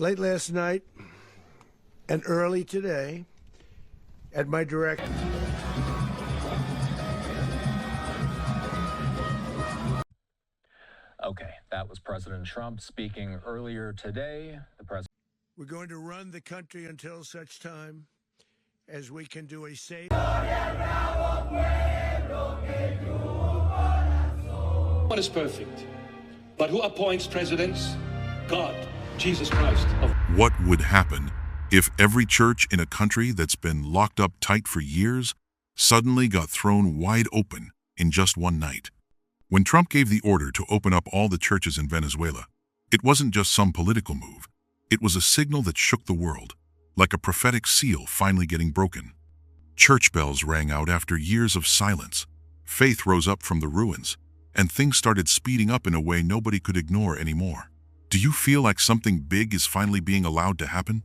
Late last night and early today, at my direct... Okay, that was President Trump speaking earlier today. We're going to run the country until such time as we can do a safe... One is perfect, but who appoints presidents? God, Jesus Christ. What would happen if every church in a country that's been locked up tight for years suddenly got thrown wide open in just one night? When Trump gave the order to open up all the churches in Venezuela, it wasn't just some political move. It was a signal that shook the world, like a prophetic seal finally getting broken. Church bells rang out after years of silence. Faith rose up from the ruins, and things started speeding up in a way nobody could ignore anymore. Do you feel like something big is finally being allowed to happen?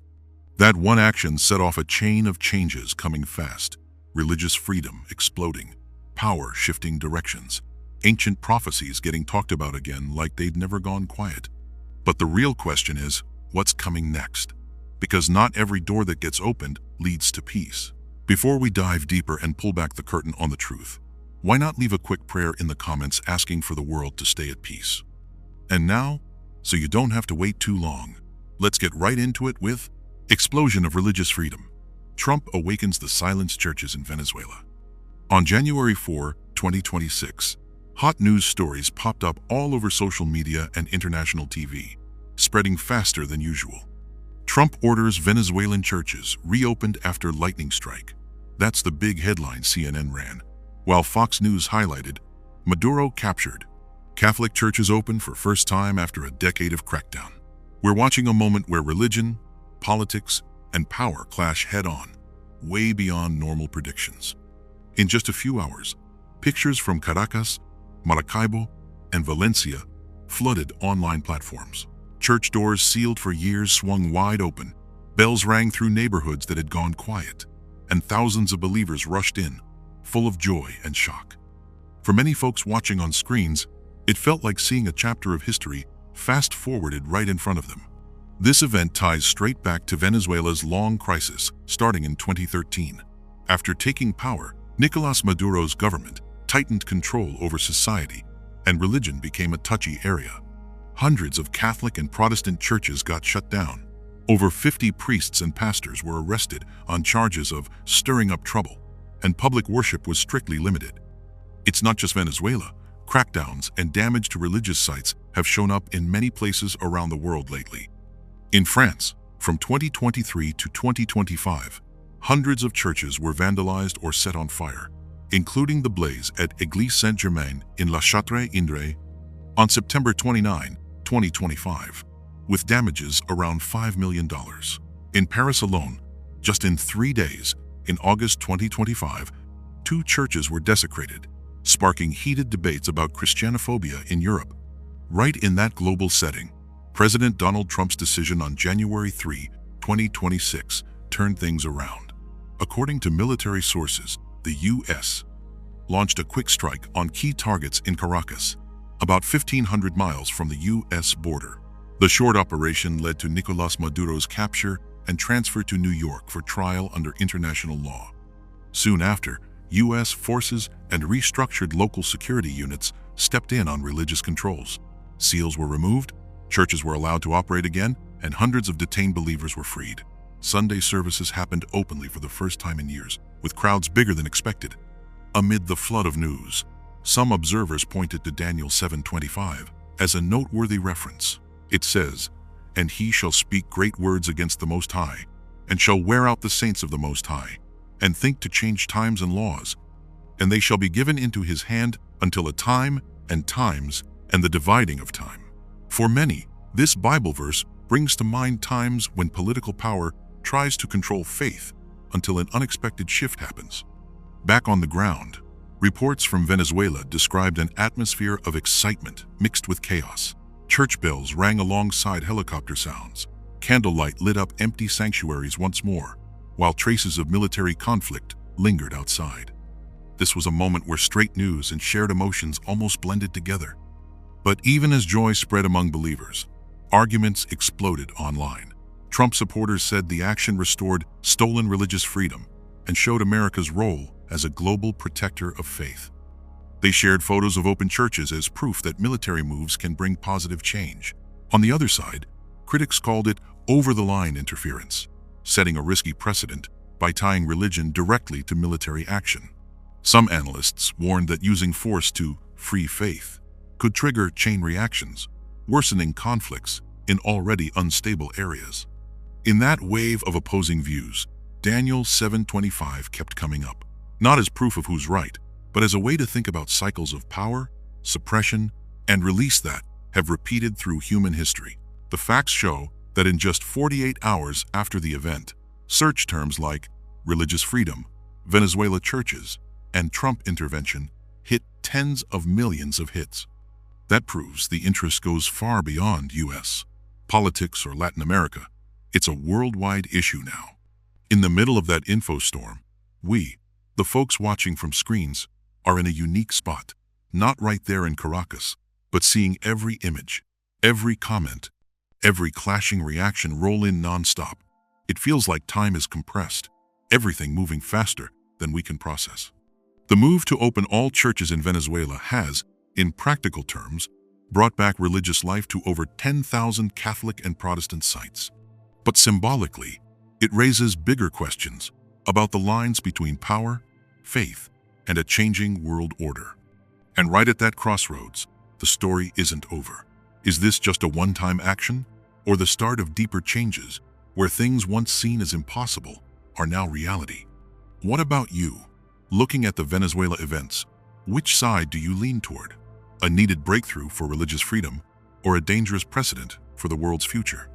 That one action set off a chain of changes coming fast. Religious freedom exploding, power shifting directions, ancient prophecies getting talked about again like they'd never gone quiet. But the real question is, what's coming next? Because not every door that gets opened leads to peace. Before we dive deeper and pull back the curtain on the truth, why not leave a quick prayer in the comments asking for the world to stay at peace? And now, so you don't have to wait too long, let's get right into it with Explosion of Religious Freedom. Trump awakens the silenced churches in Venezuela. On January 4, 2026, hot news stories popped up all over social media and international TV, spreading faster than usual. Trump orders Venezuelan churches reopened after lightning strike. That's the big headline CNN ran, while Fox News highlighted, Maduro captured. Catholic churches open for first time after a decade of crackdown. We're watching a moment where religion, politics, and power clash head-on, way beyond normal predictions. In just a few hours, pictures from Caracas, Maracaibo, and Valencia flooded online platforms. Church doors sealed for years swung wide open. Bells rang through neighborhoods that had gone quiet, and thousands of believers rushed in, full of joy and shock. For many folks watching on screens, it felt like seeing a chapter of history fast-forwarded right in front of them. This event ties straight back to Venezuela's long crisis, starting in 2013. After taking power, Nicolás Maduro's government tightened control over society, and religion became a touchy area. Hundreds of Catholic and Protestant churches got shut down. Over 50 priests and pastors were arrested on charges of stirring up trouble, and public worship was strictly limited. It's not just Venezuela. Crackdowns and damage to religious sites have shown up in many places around the world lately. In France, from 2023 to 2025, hundreds of churches were vandalized or set on fire, including the blaze at Église Saint-Germain in La Châtre-Indre on September 29, 2025, with damages around $5 million. In Paris alone, just in 3 days, in August 2025, 2 churches were desecrated, sparking heated debates about Christianophobia in Europe. Right in that global setting, President Donald Trump's decision on January 3, 2026, turned things around. According to military sources, the U.S. launched a quick strike on key targets in Caracas, about 1,500 miles from the U.S. border. The short operation led to Nicolás Maduro's capture and transfer to New York for trial under international law. Soon after, U.S. forces and restructured local security units stepped in on religious controls. Seals were removed, churches were allowed to operate again, and hundreds of detained believers were freed. Sunday services happened openly for the first time in years, with crowds bigger than expected. Amid the flood of news, some observers pointed to Daniel 7:25 as a noteworthy reference. It says, "And he shall speak great words against the Most High, and shall wear out the saints of the Most High, and think to change times and laws, and they shall be given into his hand until a time and times and the dividing of time." For many, this Bible verse brings to mind times when political power tries to control faith until an unexpected shift happens. Back on the ground, reports from Venezuela described an atmosphere of excitement mixed with chaos. Church bells rang alongside helicopter sounds. Candlelight lit up empty sanctuaries once more, while traces of military conflict lingered outside. This was a moment where straight news and shared emotions almost blended together. But even as joy spread among believers, arguments exploded online. Trump supporters said the action restored stolen religious freedom and showed America's role as a global protector of faith. They shared photos of open churches as proof that military moves can bring positive change. On the other side, critics called it over-the-line interference, setting a risky precedent by tying religion directly to military action. Some analysts warned that using force to free faith could trigger chain reactions, worsening conflicts in already unstable areas. In that wave of opposing views, Daniel 7:25 kept coming up, not as proof of who's right, but as a way to think about cycles of power, suppression, and release that have repeated through human history. The facts show that in just 48 hours after the event, search terms like religious freedom, Venezuela churches, and Trump intervention hit tens of millions of hits. That proves the interest goes far beyond US politics or Latin America. It's a worldwide issue now. In the middle of that info storm, we, the folks watching from screens, are in a unique spot, not right there in Caracas, but seeing every image, every comment, every clashing reaction roll in nonstop. It feels like time is compressed, everything moving faster than we can process. The move to open all churches in Venezuela has, in practical terms, brought back religious life to over 10,000 Catholic and Protestant sites. But symbolically, it raises bigger questions about the lines between power, faith, and a changing world order. And right at that crossroads, the story isn't over. Is this just a one-time action, or the start of deeper changes where things once seen as impossible are now reality? What about you? Looking at the Venezuela events, which side do you lean toward? A needed breakthrough for religious freedom, or a dangerous precedent for the world's future?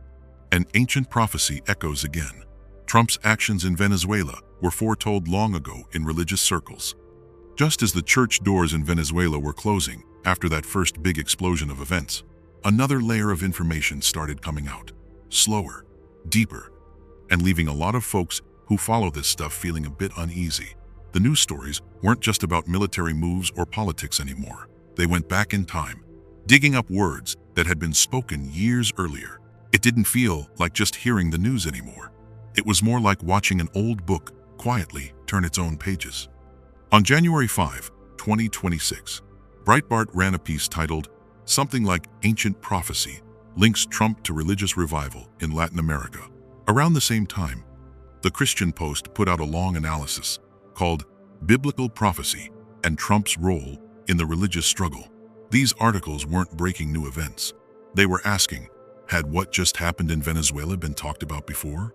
An ancient prophecy echoes again. Trump's actions in Venezuela were foretold long ago in religious circles. Just as the church doors in Venezuela were closing after that first big explosion of events, another layer of information started coming out, slower, deeper, and leaving a lot of folks who follow this stuff feeling a bit uneasy. The news stories weren't just about military moves or politics anymore. They went back in time, digging up words that had been spoken years earlier. It didn't feel like just hearing the news anymore. It was more like watching an old book quietly turn its own pages. On January 5, 2026, Breitbart ran a piece titled, something like Ancient Prophecy Links Trump to Religious Revival in Latin America. Around the same time, the Christian Post put out a long analysis called Biblical Prophecy and Trump's Role in the Religious Struggle. These articles weren't breaking new events. They were asking, had what just happened in Venezuela been talked about before?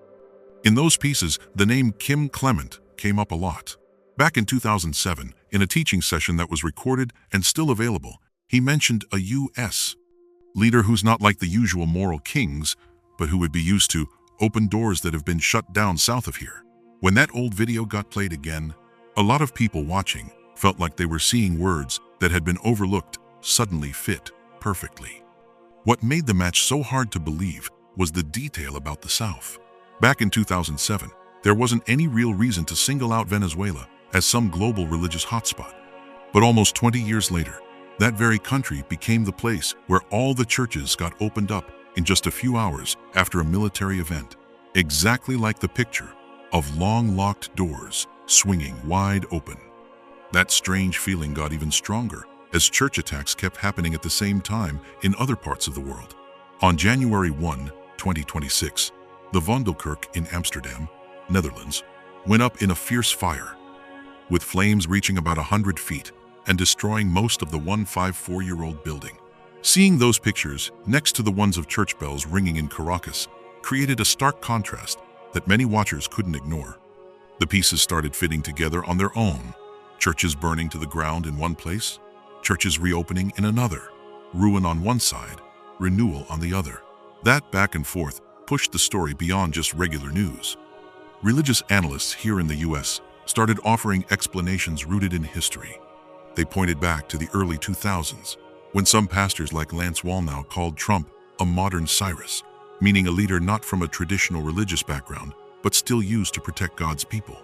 In those pieces, the name Kim Clement came up a lot. Back in 2007, in a teaching session that was recorded and still available, he mentioned a U.S. leader who's not like the usual moral kings, but who would be used to open doors that have been shut down south of here. When that old video got played again, a lot of people watching felt like they were seeing words that had been overlooked suddenly fit perfectly. What made the match so hard to believe was the detail about the South. Back in 2007, there wasn't any real reason to single out Venezuela as some global religious hotspot. But almost 20 years later, that very country became the place where all the churches got opened up in just a few hours after a military event, exactly like the picture of long locked doors swinging wide open. That strange feeling got even stronger as church attacks kept happening at the same time in other parts of the world. On January 1, 2026, the Vondelkerk in Amsterdam, Netherlands, went up in a fierce fire, with flames reaching about 100 feet and destroying most of the 154-year-old building. Seeing those pictures next to the ones of church bells ringing in Caracas created a stark contrast that many watchers couldn't ignore. The pieces started fitting together on their own. Churches burning to the ground in one place, churches reopening in another, ruin on one side, renewal on the other. That back and forth pushed the story beyond just regular news. Religious analysts here in the US started offering explanations rooted in history. They pointed back to the early 2000s, when some pastors like Lance Wallnau called Trump a modern Cyrus, meaning a leader not from a traditional religious background, but still used to protect God's people.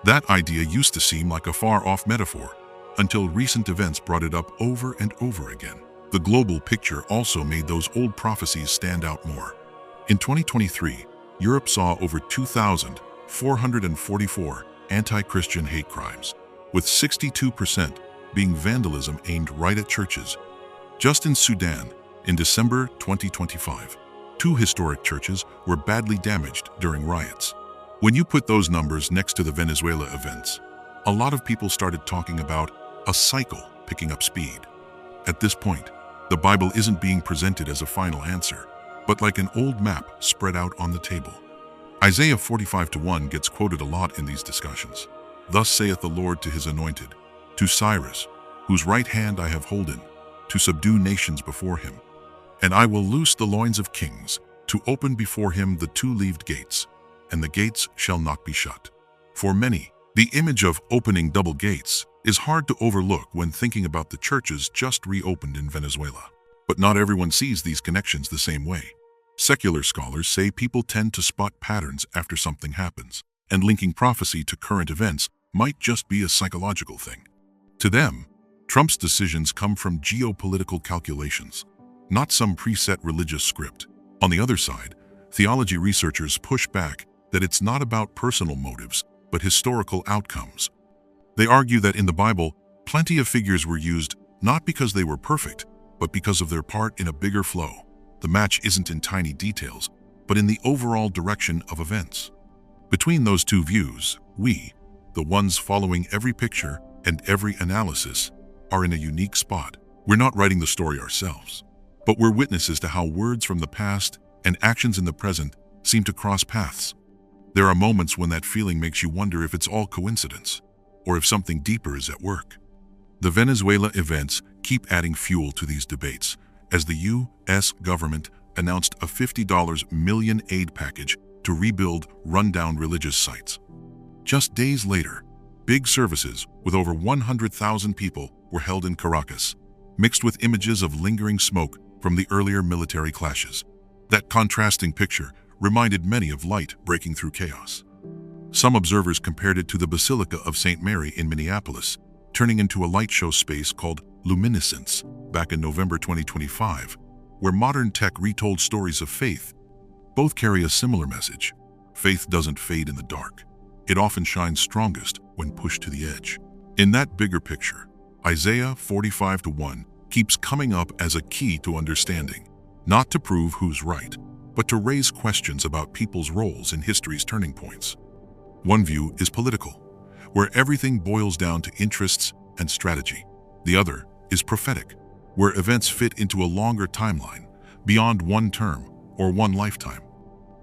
That idea used to seem like a far-off metaphor, until recent events brought it up over and over again. The global picture also made those old prophecies stand out more. In 2023, Europe saw over 2,444 anti-Christian hate crimes, with 62% being vandalism aimed right at churches. Just in Sudan, in December 2025, 2 historic churches were badly damaged during riots. When you put those numbers next to the Venezuela events, a lot of people started talking about a cycle picking up speed. At this point, the Bible isn't being presented as a final answer, but like an old map spread out on the table. Isaiah 45:1 gets quoted a lot in these discussions. Thus saith the Lord to his anointed, to Cyrus, whose right hand I have holden, to subdue nations before him. And I will loose the loins of kings, to open before him the 2-leaved gates, and the gates shall not be shut. For many, the image of opening double gates is hard to overlook when thinking about the churches just reopened in Venezuela. But not everyone sees these connections the same way. Secular scholars say people tend to spot patterns after something happens, and linking prophecy to current events might just be a psychological thing. To them, Trump's decisions come from geopolitical calculations, not some preset religious script. On the other side, theology researchers push back that it's not about personal motives, but historical outcomes. They argue that in the Bible, plenty of figures were used not because they were perfect, but because of their part in a bigger flow. The match isn't in tiny details, but in the overall direction of events. Between those two views, we, the ones following every picture and every analysis, are in a unique spot. We're not writing the story ourselves, but we're witnesses to how words from the past and actions in the present seem to cross paths. There are moments when that feeling makes you wonder if it's all coincidence, or if something deeper is at work. The Venezuela events keep adding fuel to these debates, as the U.S. government announced a $50 million aid package to rebuild rundown religious sites. Just days later, big services with over 100,000 people were held in Caracas, mixed with images of lingering smoke from the earlier military clashes. That contrasting picture reminded many of light breaking through chaos. Some observers compared it to the Basilica of St. Mary in Minneapolis, turning into a light show space called Luminescence back in November 2025, where modern tech retold stories of faith. Both carry a similar message. Faith doesn't fade in the dark. It often shines strongest when pushed to the edge. In that bigger picture, Isaiah 45:1 keeps coming up as a key to understanding, not to prove who's right, but to raise questions about people's roles in history's turning points. One view is political, where everything boils down to interests and strategy. The other is prophetic, where events fit into a longer timeline, beyond one term or one lifetime.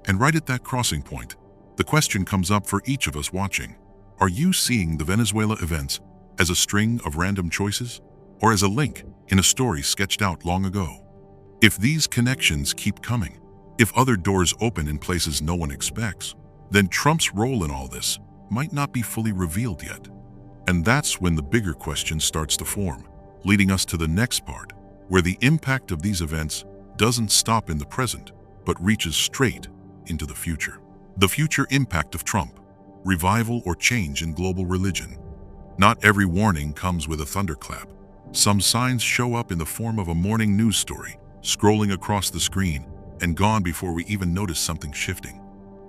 And right at that crossing point, the question comes up for each of us watching. Are you seeing the Venezuela events as a string of random choices, or as a link in a story sketched out long ago? If these connections keep coming, if other doors open in places no one expects, then Trump's role in all this might not be fully revealed yet. And that's when the bigger question starts to form, leading us to the next part, where the impact of these events doesn't stop in the present, but reaches straight into the future. The future impact of Trump, revival or change in global religion. Not every warning comes with a thunderclap. Some signs show up in the form of a morning news story, scrolling across the screen and gone before we even notice something shifting.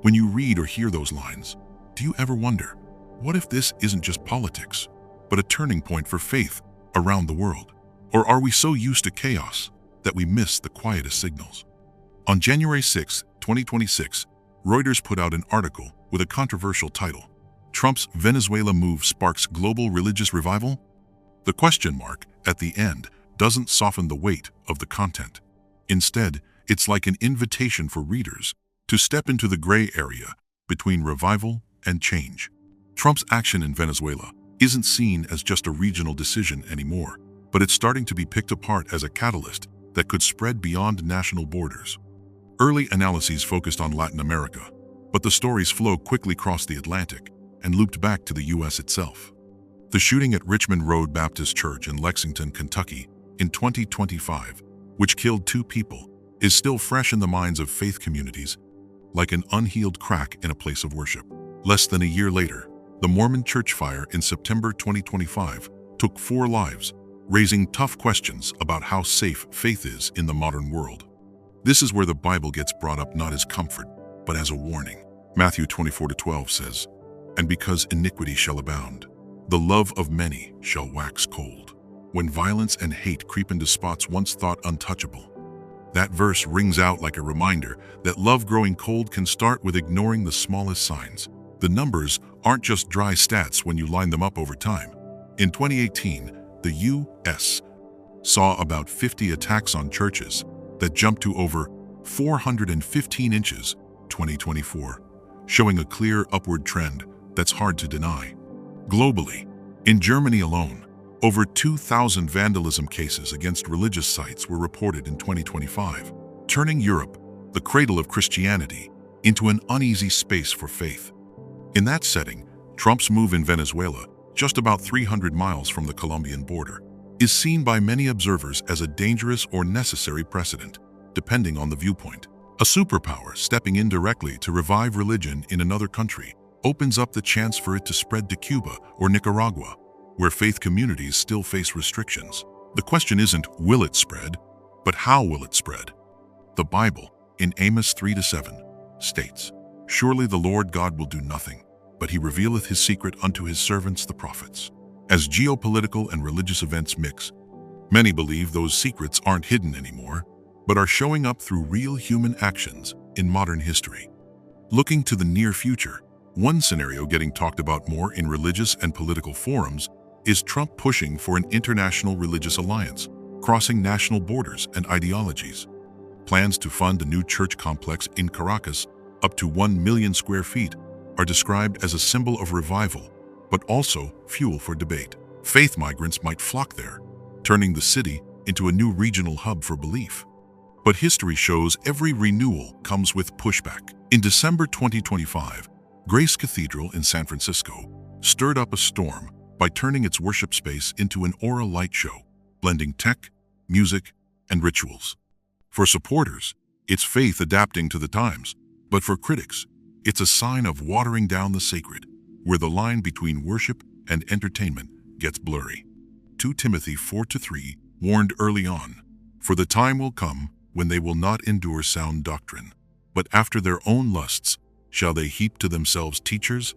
When you read or hear those lines, do you ever wonder, what if this isn't just politics, but a turning point for faith around the world? Or are we so used to chaos that we miss the quietest signals? On January 6, 2026, Reuters put out an article with a controversial title, Trump's Venezuela Move Sparks Global Religious Revival? The question mark at the end doesn't soften the weight of the content. Instead, it's like an invitation for readers to step into the gray area between revival and change. Trump's action in Venezuela isn't seen as just a regional decision anymore, but it's starting to be picked apart as a catalyst that could spread beyond national borders. Early analyses focused on Latin America, but the story's flow quickly crossed the Atlantic and looped back to the U.S. itself. The shooting at Richmond Road Baptist Church in Lexington, Kentucky, in 2025, which killed 2 people, is still fresh in the minds of faith communities, like an unhealed crack in a place of worship. Less than a year later, the Mormon church fire in September 2025 took 4 lives, raising tough questions about how safe faith is in the modern world. This is where the Bible gets brought up not as comfort, but as a warning. Matthew 24:12 says, "And because iniquity shall abound, the love of many shall wax cold." When violence and hate creep into spots once thought untouchable, that verse rings out like a reminder that love growing cold can start with ignoring the smallest signs. The numbers aren't just dry stats when you line them up over time. In 2018, the U.S. saw about 50 attacks on churches that jumped to over 415 inches 2024, showing a clear upward trend that's hard to deny. Globally, in Germany alone, over 2,000 vandalism cases against religious sites were reported in 2025, turning Europe, the cradle of Christianity, into an uneasy space for faith. In that setting, Trump's move in Venezuela, just about 300 miles from the Colombian border, is seen by many observers as a dangerous or necessary precedent, depending on the viewpoint. A superpower stepping in directly to revive religion in another country opens up the chance for it to spread to Cuba or Nicaragua, where faith communities still face restrictions. The question isn't will it spread, but how will it spread? The Bible, in Amos 3-7, states, "Surely the Lord God will do nothing, but he revealeth his secret unto his servants the prophets." As geopolitical and religious events mix, many believe those secrets aren't hidden anymore, but are showing up through real human actions in modern history. Looking to the near future, one scenario getting talked about more in religious and political forums is Trump pushing for an international religious alliance, crossing national borders and ideologies. Plans to fund a new church complex in Caracas, up to 1 million square feet, are described as a symbol of revival, but also fuel for debate. Faith migrants might flock there, turning the city into a new regional hub for belief. But history shows every renewal comes with pushback. In December 2025, Grace Cathedral in San Francisco stirred up a storm by turning its worship space into an aura light show, blending tech, music, and rituals. For supporters, it's faith adapting to the times, but for critics, it's a sign of watering down the sacred, where the line between worship and entertainment gets blurry. 2 Timothy 4-3 warned early on, "For the time will come when they will not endure sound doctrine, but after their own lusts shall they heap to themselves teachers,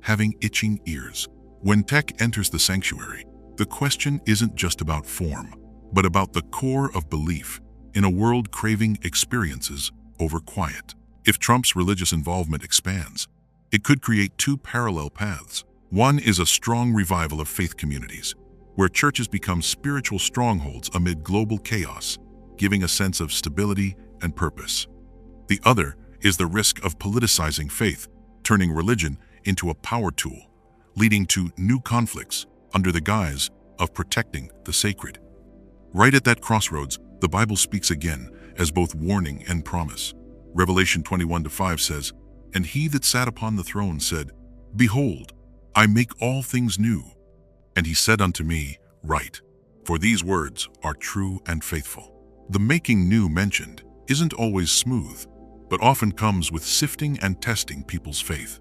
having itching ears." When tech enters the sanctuary, the question isn't just about form, but about the core of belief in a world craving experiences over quiet. If Trump's religious involvement expands, it could create 2 parallel paths. One is a strong revival of faith communities, where churches become spiritual strongholds amid global chaos, giving a sense of stability and purpose. The other is the risk of politicizing faith, turning religion into a power tool, leading to new conflicts under the guise of protecting the sacred. Right at that crossroads, the Bible speaks again as both warning and promise. Revelation 21-5 says, "And he that sat upon the throne said, Behold, I make all things new. And he said unto me, Write, for these words are true and faithful." The making new mentioned isn't always smooth, but often comes with sifting and testing people's faith.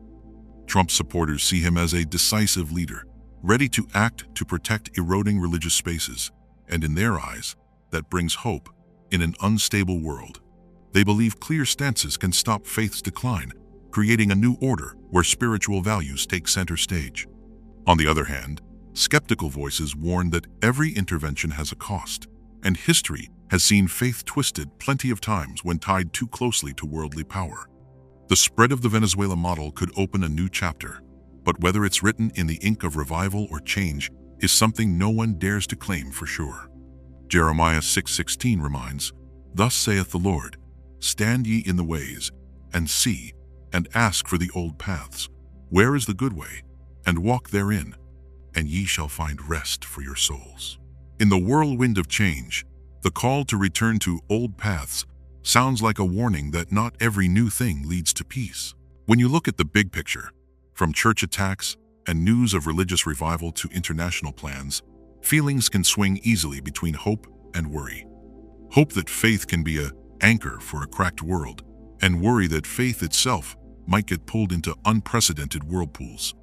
Trump supporters see him as a decisive leader, ready to act to protect eroding religious spaces, and in their eyes, that brings hope in an unstable world. They believe clear stances can stop faith's decline, creating a new order where spiritual values take center stage. On the other hand, skeptical voices warn that every intervention has a cost, and history has seen faith twisted plenty of times when tied too closely to worldly power. The spread of the Venezuela model could open a new chapter, but whether it's written in the ink of revival or change is something no one dares to claim for sure. Jeremiah 6:16 reminds, "Thus saith the Lord, Stand ye in the ways, and see, and ask for the old paths. Where is the good way? And walk therein, and ye shall find rest for your souls." In the whirlwind of change, the call to return to old paths sounds like a warning that not every new thing leads to peace. When you look at the big picture, from church attacks and news of religious revival to international plans, feelings can swing easily between hope and worry. Hope that faith can be an anchor for a cracked world, and worry that faith itself might get pulled into unprecedented whirlpools.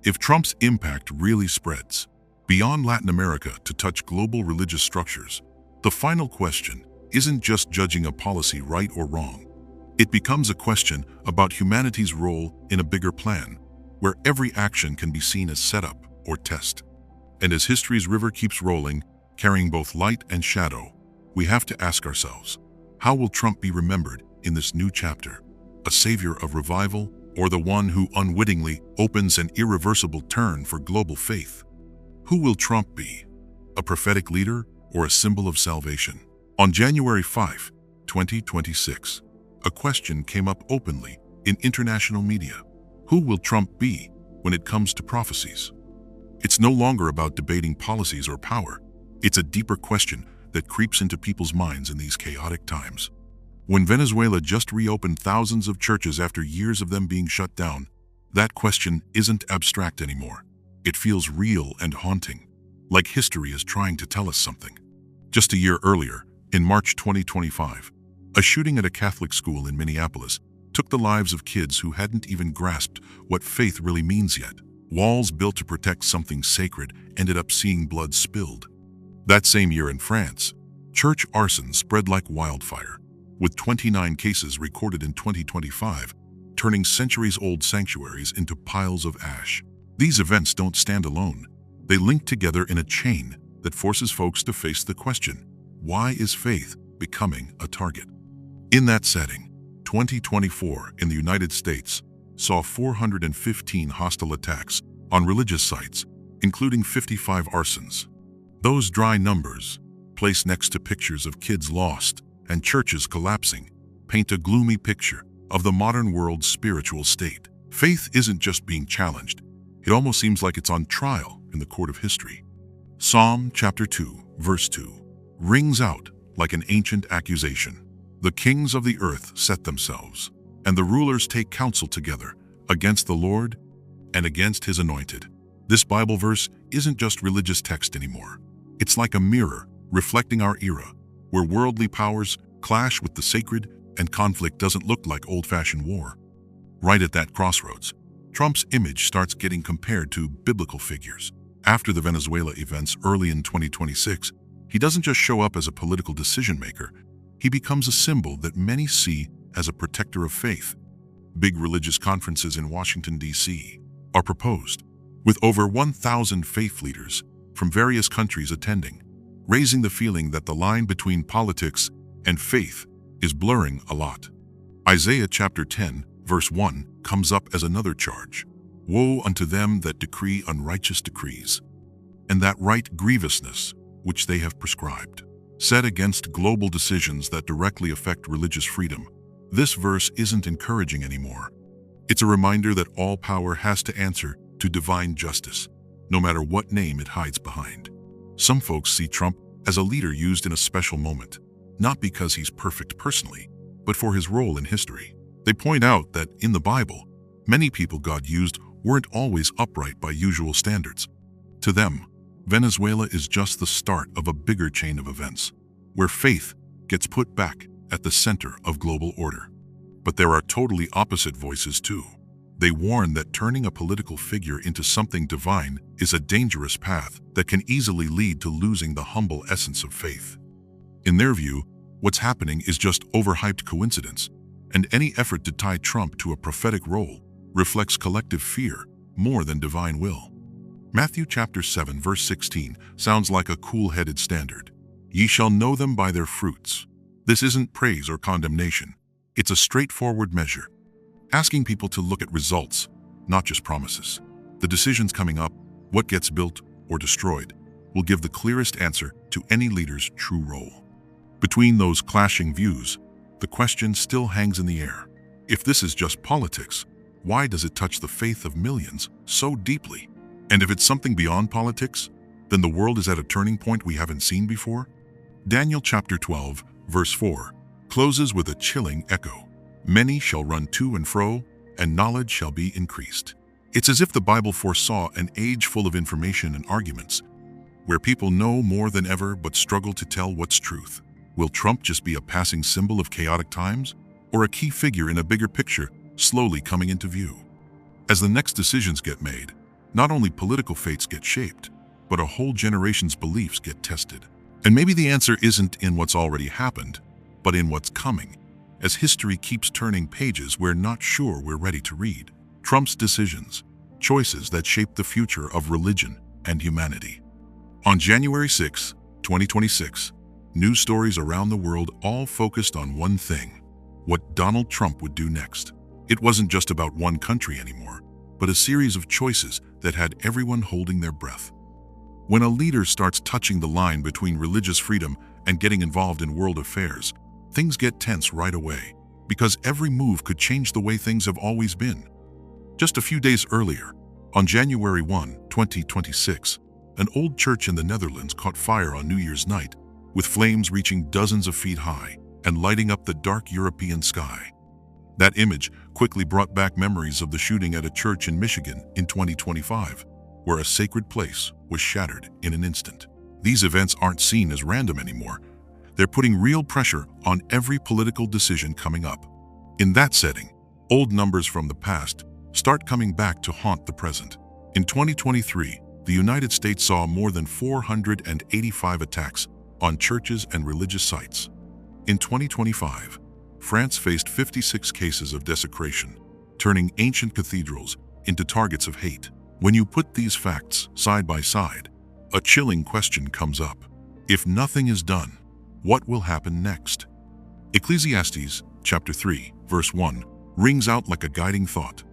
If Trump's impact really spreads beyond Latin America to touch global religious structures, the final question isn't just judging a policy right or wrong. It becomes a question about humanity's role in a bigger plan, where every action can be seen as setup or test. And as history's river keeps rolling, carrying both light and shadow, we have to ask ourselves, how will Trump be remembered in this new chapter? A savior of revival, or the one who unwittingly opens an irreversible turn for global faith? Who will Trump be? A prophetic leader or a symbol of salvation? On January 5, 2026, a question came up openly in international media. Who will Trump be when it comes to prophecies? It's no longer about debating policies or power. It's a deeper question that creeps into people's minds in these chaotic times. When Venezuela just reopened thousands of churches after years of them being shut down, that question isn't abstract anymore. It feels real and haunting, like history is trying to tell us something. Just a year earlier, in March 2025, a shooting at a Catholic school in Minneapolis took the lives of kids who hadn't even grasped what faith really means yet. Walls built to protect something sacred ended up seeing blood spilled. That same year in France, church arson spread like wildfire, with 29 cases recorded in 2025, turning centuries-old sanctuaries into piles of ash. These events don't stand alone. They link together in a chain that forces folks to face the question, why is faith becoming a target? In that setting, 2024 in the United States saw 415 hostile attacks on religious sites, including 55 arsons. Those dry numbers, placed next to pictures of kids lost and churches collapsing, paint a gloomy picture of the modern world's spiritual state. Faith isn't just being challenged. It almost seems like it's on trial in the court of history. Psalm chapter 2, verse 2, rings out like an ancient accusation. The kings of the earth set themselves, and the rulers take counsel together against the Lord and against his anointed. This Bible verse isn't just religious text anymore. It's like a mirror reflecting our era, where worldly powers clash with the sacred and conflict doesn't look like old-fashioned war. Right at that crossroads, Trump's image starts getting compared to biblical figures. After the Venezuela events early in 2026, he doesn't just show up as a political decision-maker, he becomes a symbol that many see as a protector of faith. Big religious conferences in Washington, D.C. are proposed, with over 1,000 faith leaders from various countries attending, raising the feeling that the line between politics and faith is blurring a lot. Isaiah chapter 10, verse 1 comes up as another charge. Woe unto them that decree unrighteous decrees, and that write grievousness which they have prescribed, set against global decisions that directly affect religious freedom. This verse isn't encouraging anymore. It's a reminder that all power has to answer to divine justice, no matter what name it hides behind. Some folks see Trump as a leader used in a special moment, not because he's perfect personally, but for his role in history. They point out that in the Bible, many people God used weren't always upright by usual standards. To them, Venezuela is just the start of a bigger chain of events, where faith gets put back at the center of global order. But there are totally opposite voices too. They warn that turning a political figure into something divine is a dangerous path that can easily lead to losing the humble essence of faith. In their view, what's happening is just overhyped coincidence, and any effort to tie Trump to a prophetic role reflects collective fear more than divine will. Matthew chapter 7, verse 16 sounds like a cool-headed standard. Ye shall know them by their fruits. This isn't praise or condemnation. It's a straightforward measure, asking people to look at results, not just promises. The decisions coming up, what gets built or destroyed, will give the clearest answer to any leader's true role. Between those clashing views, the question still hangs in the air. If this is just politics, why does it touch the faith of millions so deeply? And if it's something beyond politics, then the world is at a turning point we haven't seen before? Daniel chapter 12, verse 4, closes with a chilling echo. Many shall run to and fro, and knowledge shall be increased. It's as if the Bible foresaw an age full of information and arguments, where people know more than ever but struggle to tell what's truth. Will Trump just be a passing symbol of chaotic times, or a key figure in a bigger picture slowly coming into view? As the next decisions get made, not only political fates get shaped, but a whole generation's beliefs get tested. And maybe the answer isn't in what's already happened, but in what's coming. as history keeps turning pages we're not sure we're ready to read. Trump's decisions, choices that shape the future of religion and humanity. On January 6, 2026, news stories around the world all focused on one thing: what Donald Trump would do next. It wasn't just about one country anymore, but a series of choices that had everyone holding their breath. When a leader starts touching the line between religious freedom and getting involved in world affairs, things get tense right away, because every move could change the way things have always been. Just a few days earlier, on January 1, 2026, an old church in the Netherlands caught fire on New Year's night, with flames reaching dozens of feet high and lighting up the dark European sky. That image quickly brought back memories of the shooting at a church in Michigan in 2025, where a sacred place was shattered in an instant. These events aren't seen as random anymore. They're putting real pressure on every political decision coming up. In that setting, old numbers from the past start coming back to haunt the present. In 2023, the United States saw more than 485 attacks on churches and religious sites. In 2025, France faced 56 cases of desecration, turning ancient cathedrals into targets of hate. When you put these facts side by side, a chilling question comes up. If nothing is done, what will happen next? Ecclesiastes chapter 3, verse 1 rings out like a guiding thought.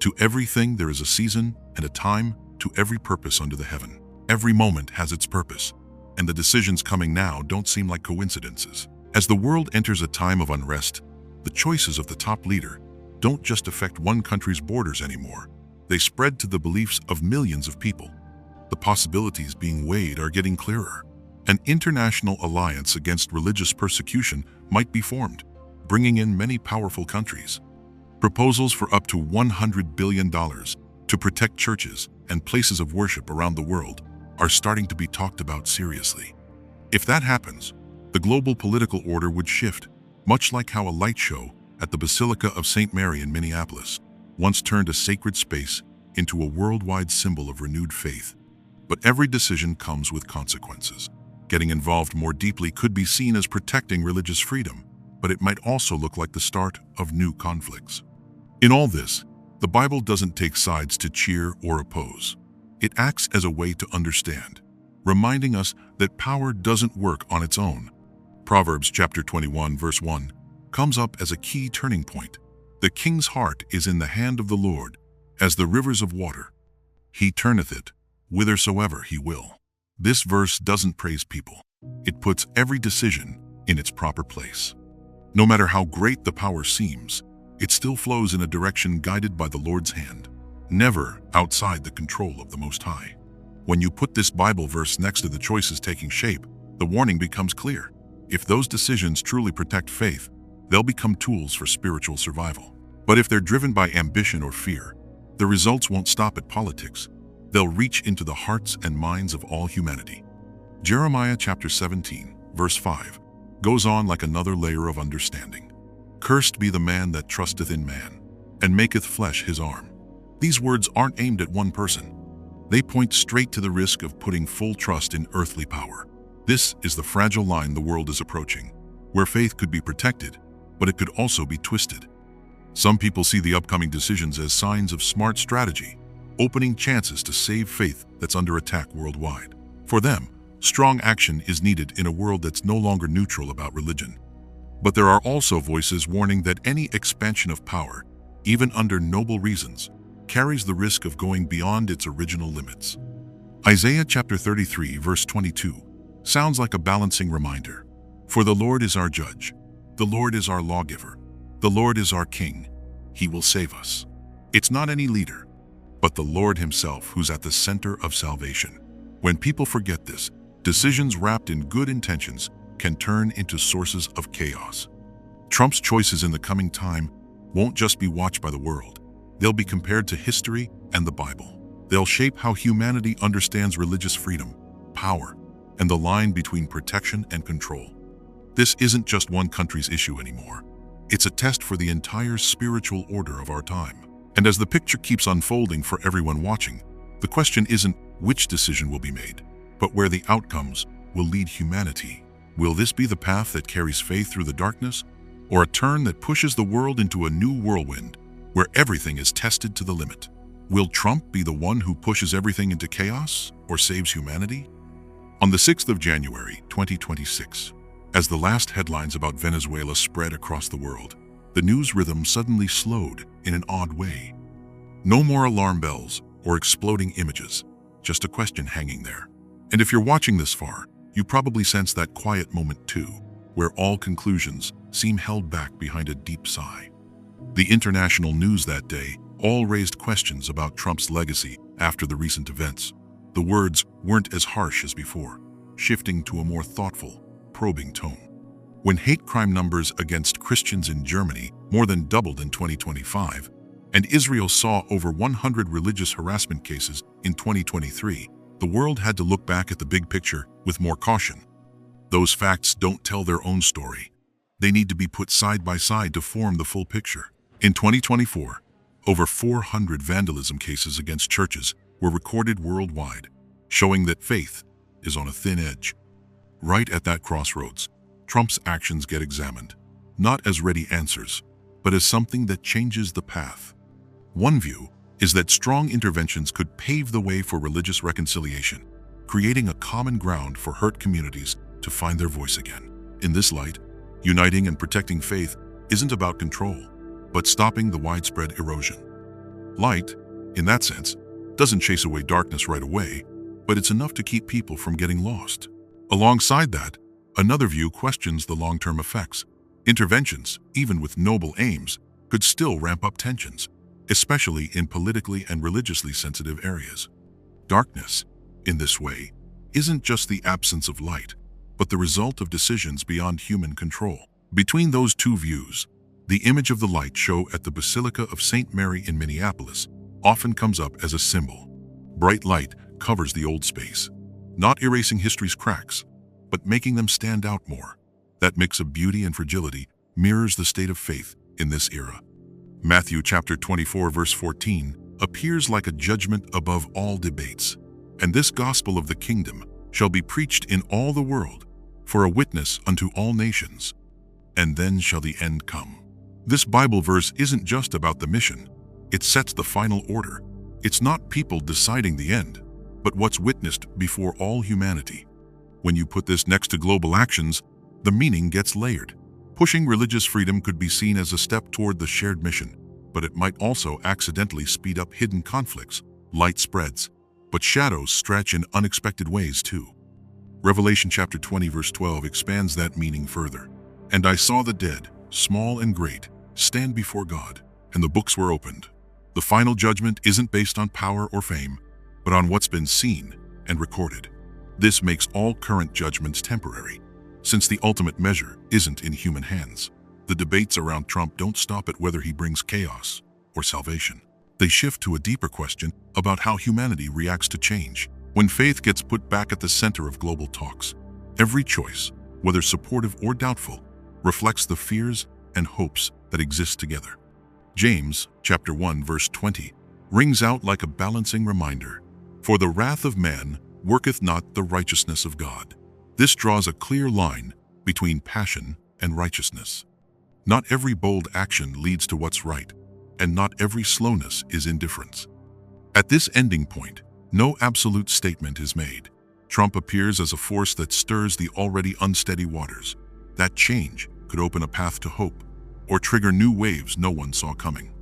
To everything there is a season and a time, to every purpose under the heaven. Every moment has its purpose, and the decisions coming now don't seem like coincidences. As the world enters a time of unrest, the choices of the top leader don't just affect one country's borders anymore. They spread to the beliefs of millions of people. The possibilities being weighed are getting clearer. An international alliance against religious persecution might be formed, bringing in many powerful countries. Proposals for up to $100 billion to protect churches and places of worship around the world are starting to be talked about seriously. If that happens, the global political order would shift, much like how a light show at the Basilica of St. Mary in Minneapolis once turned a sacred space into a worldwide symbol of renewed faith. But every decision comes with consequences. Getting involved more deeply could be seen as protecting religious freedom, but it might also look like the start of new conflicts. In all this, the Bible doesn't take sides to cheer or oppose. It acts as a way to understand, reminding us that power doesn't work on its own. Proverbs chapter 21, verse 1 comes up as a key turning point. The king's heart is in the hand of the Lord, as the rivers of water. He turneth it whithersoever he will. This verse doesn't praise people. It puts every decision in its proper place. No matter how great the power seems, it still flows in a direction guided by the Lord's hand, never outside the control of the Most High. When you put this Bible verse next to the choices taking shape, the warning becomes clear. If those decisions truly protect faith, they'll become tools for spiritual survival. But if they're driven by ambition or fear, the results won't stop at politics. They'll reach into the hearts and minds of all humanity. Jeremiah chapter 17, verse 5, goes on like another layer of understanding. Cursed be the man that trusteth in man, and maketh flesh his arm. These words aren't aimed at one person. They point straight to the risk of putting full trust in earthly power. This is the fragile line the world is approaching, where faith could be protected, but it could also be twisted. Some people see the upcoming decisions as signs of smart strategy, opening chances to save faith that's under attack worldwide. For them, strong action is needed in a world that's no longer neutral about religion. But there are also voices warning that any expansion of power, even under noble reasons, carries the risk of going beyond its original limits. Isaiah chapter 33, verse 22, sounds like a balancing reminder. For the Lord is our judge, the Lord is our lawgiver, the Lord is our king, he will save us. It's not any leader, but the Lord himself who's at the center of salvation. When people forget this, decisions wrapped in good intentions can turn into sources of chaos. Trump's choices in the coming time won't just be watched by the world. They'll be compared to history and the Bible. They'll shape how humanity understands religious freedom, power, and the line between protection and control. This isn't just one country's issue anymore. It's a test for the entire spiritual order of our time. And as the picture keeps unfolding for everyone watching, the question isn't which decision will be made, but where the outcomes will lead humanity. Will this be the path that carries faith through the darkness, or a turn that pushes the world into a new whirlwind where everything is tested to the limit? Will Trump be the one who pushes everything into chaos or saves humanity? On the 6th of January, 2026, as the last headlines about Venezuela spread across the world, the news rhythm suddenly slowed in an odd way. No more alarm bells or exploding images, just a question hanging there. And if you're watching this far, you probably sense that quiet moment too, where all conclusions seem held back behind a deep sigh. The international news that day all raised questions about Trump's legacy after the recent events. The words weren't as harsh as before, shifting to a more thoughtful, probing tone. When hate crime numbers against Christians in Germany more than doubled in 2025, and Israel saw over 100 religious harassment cases in 2023, the world had to look back at the big picture with more caution. Those facts don't tell their own story. They need to be put side by side to form the full picture. In 2024, over 400 vandalism cases against churches were recorded worldwide, showing that faith is on a thin edge. Right at that crossroads, Trump's actions get examined, not as ready answers, but as something that changes the path. One view is that strong interventions could pave the way for religious reconciliation, creating a common ground for hurt communities to find their voice again. In this light, uniting and protecting faith isn't about control, but stopping the widespread erosion. Light, in that sense, doesn't chase away darkness right away, but it's enough to keep people from getting lost. Alongside that, another view questions the long-term effects. Interventions, even with noble aims, could still ramp up tensions, especially in politically and religiously sensitive areas. Darkness, in this way, isn't just the absence of light, but the result of decisions beyond human control. Between those two views, the image of the light show at the Basilica of St. Mary in Minneapolis often comes up as a symbol. Bright light covers the old space, not erasing history's cracks, but making them stand out more. That mix of beauty and fragility mirrors the state of faith in this era. Matthew chapter 24 verse 14 appears like a judgment above all debates. And this gospel of the kingdom shall be preached in all the world for a witness unto all nations, and then shall the end come. This Bible verse isn't just about the mission. It sets the final order. It's not people deciding the end, but what's witnessed before all humanity. When you put this next to global actions, the meaning gets layered. Pushing religious freedom could be seen as a step toward the shared mission, but it might also accidentally speed up hidden conflicts. Light spreads, but shadows stretch in unexpected ways too. Revelation chapter 20 verse 12 expands that meaning further. And I saw the dead, small and great, stand before God, and the books were opened. The final judgment isn't based on power or fame, but on what's been seen and recorded. This makes all current judgments temporary, since the ultimate measure isn't in human hands. The debates around Trump don't stop at whether he brings chaos or salvation. They shift to a deeper question about how humanity reacts to change. When faith gets put back at the center of global talks, every choice, whether supportive or doubtful, reflects the fears and hopes that exist together. James chapter 1 verse 20 rings out like a balancing reminder. For the wrath of man worketh not the righteousness of God. This draws a clear line between passion and righteousness. Not every bold action leads to what's right, and not every slowness is indifference. At this ending point, no absolute statement is made. Trump appears as a force that stirs the already unsteady waters. That change could open a path to hope, or trigger new waves no one saw coming.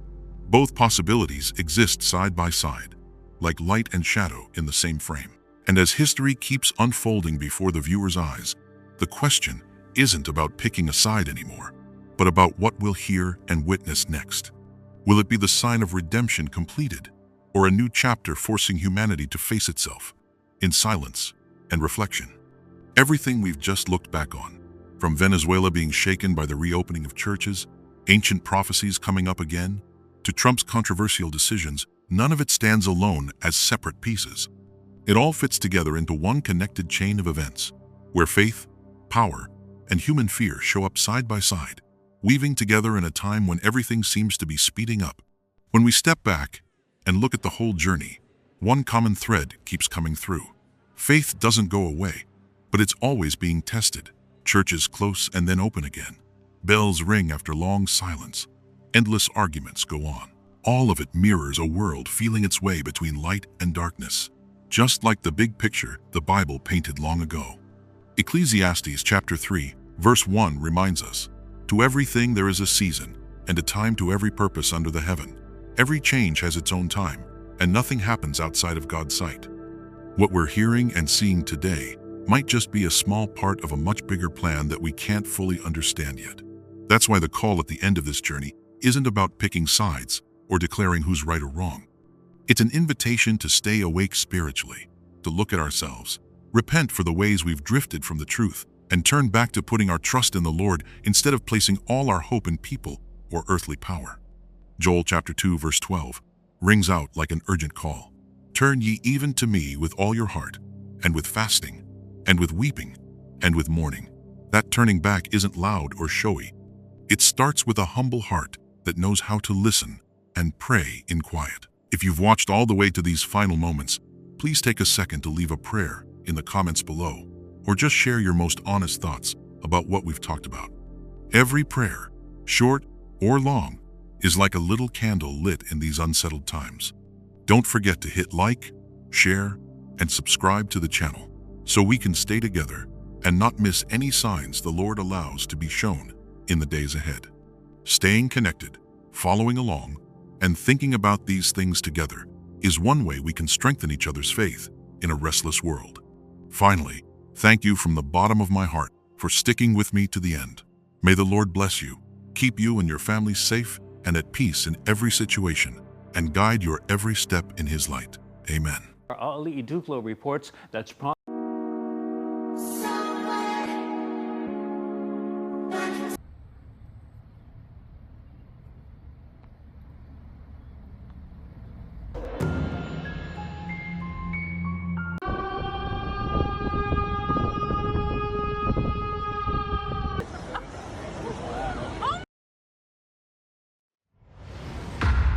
Both possibilities exist side by side, like light and shadow in the same frame. And as history keeps unfolding before the viewer's eyes, the question isn't about picking a side anymore, but about what we'll hear and witness next. Will it be the sign of redemption completed, or a new chapter forcing humanity to face itself in silence and reflection? Everything we've just looked back on, from Venezuela being shaken by the reopening of churches, ancient prophecies coming up again, to Trump's controversial decisions, none of it stands alone as separate pieces. It all fits together into one connected chain of events, where faith, power, and human fear show up side by side, weaving together in a time when everything seems to be speeding up. When we step back and look at the whole journey, one common thread keeps coming through. Faith doesn't go away, but it's always being tested. Churches close and then open again. Bells ring after long silence. Endless arguments go on. All of it mirrors a world feeling its way between light and darkness, just like the big picture the Bible painted long ago. Ecclesiastes chapter 3, verse 1 reminds us, "To everything there is a season, and a time to every purpose under the heaven. Every change has its own time, and nothing happens outside of God's sight." What we're hearing and seeing today might just be a small part of a much bigger plan that we can't fully understand yet. That's why the call at the end of this journey isn't about picking sides or declaring who's right or wrong. It's an invitation to stay awake spiritually, to look at ourselves, repent for the ways we've drifted from the truth, and turn back to putting our trust in the Lord instead of placing all our hope in people or earthly power. Joel chapter 2 verse 12 rings out like an urgent call. "Turn ye even to me with all your heart, and with fasting, and with weeping, and with mourning." That turning back isn't loud or showy. It starts with a humble heart that knows how to listen and pray in quiet. If you've watched all the way to these final moments, please take a second to leave a prayer in the comments below, or just share your most honest thoughts about what we've talked about. Every prayer, short or long, is like a little candle lit in these unsettled times. Don't forget to hit like, share, and subscribe to the channel so we can stay together and not miss any signs the Lord allows to be shown in the days ahead. Staying connected, following along, and thinking about these things together is one way we can strengthen each other's faith in a restless world. Finally, thank you from the bottom of my heart for sticking with me to the end. May the Lord bless you, keep you and your family safe and at peace in every situation, and guide your every step in His light. Amen. Ali Duplo reports that's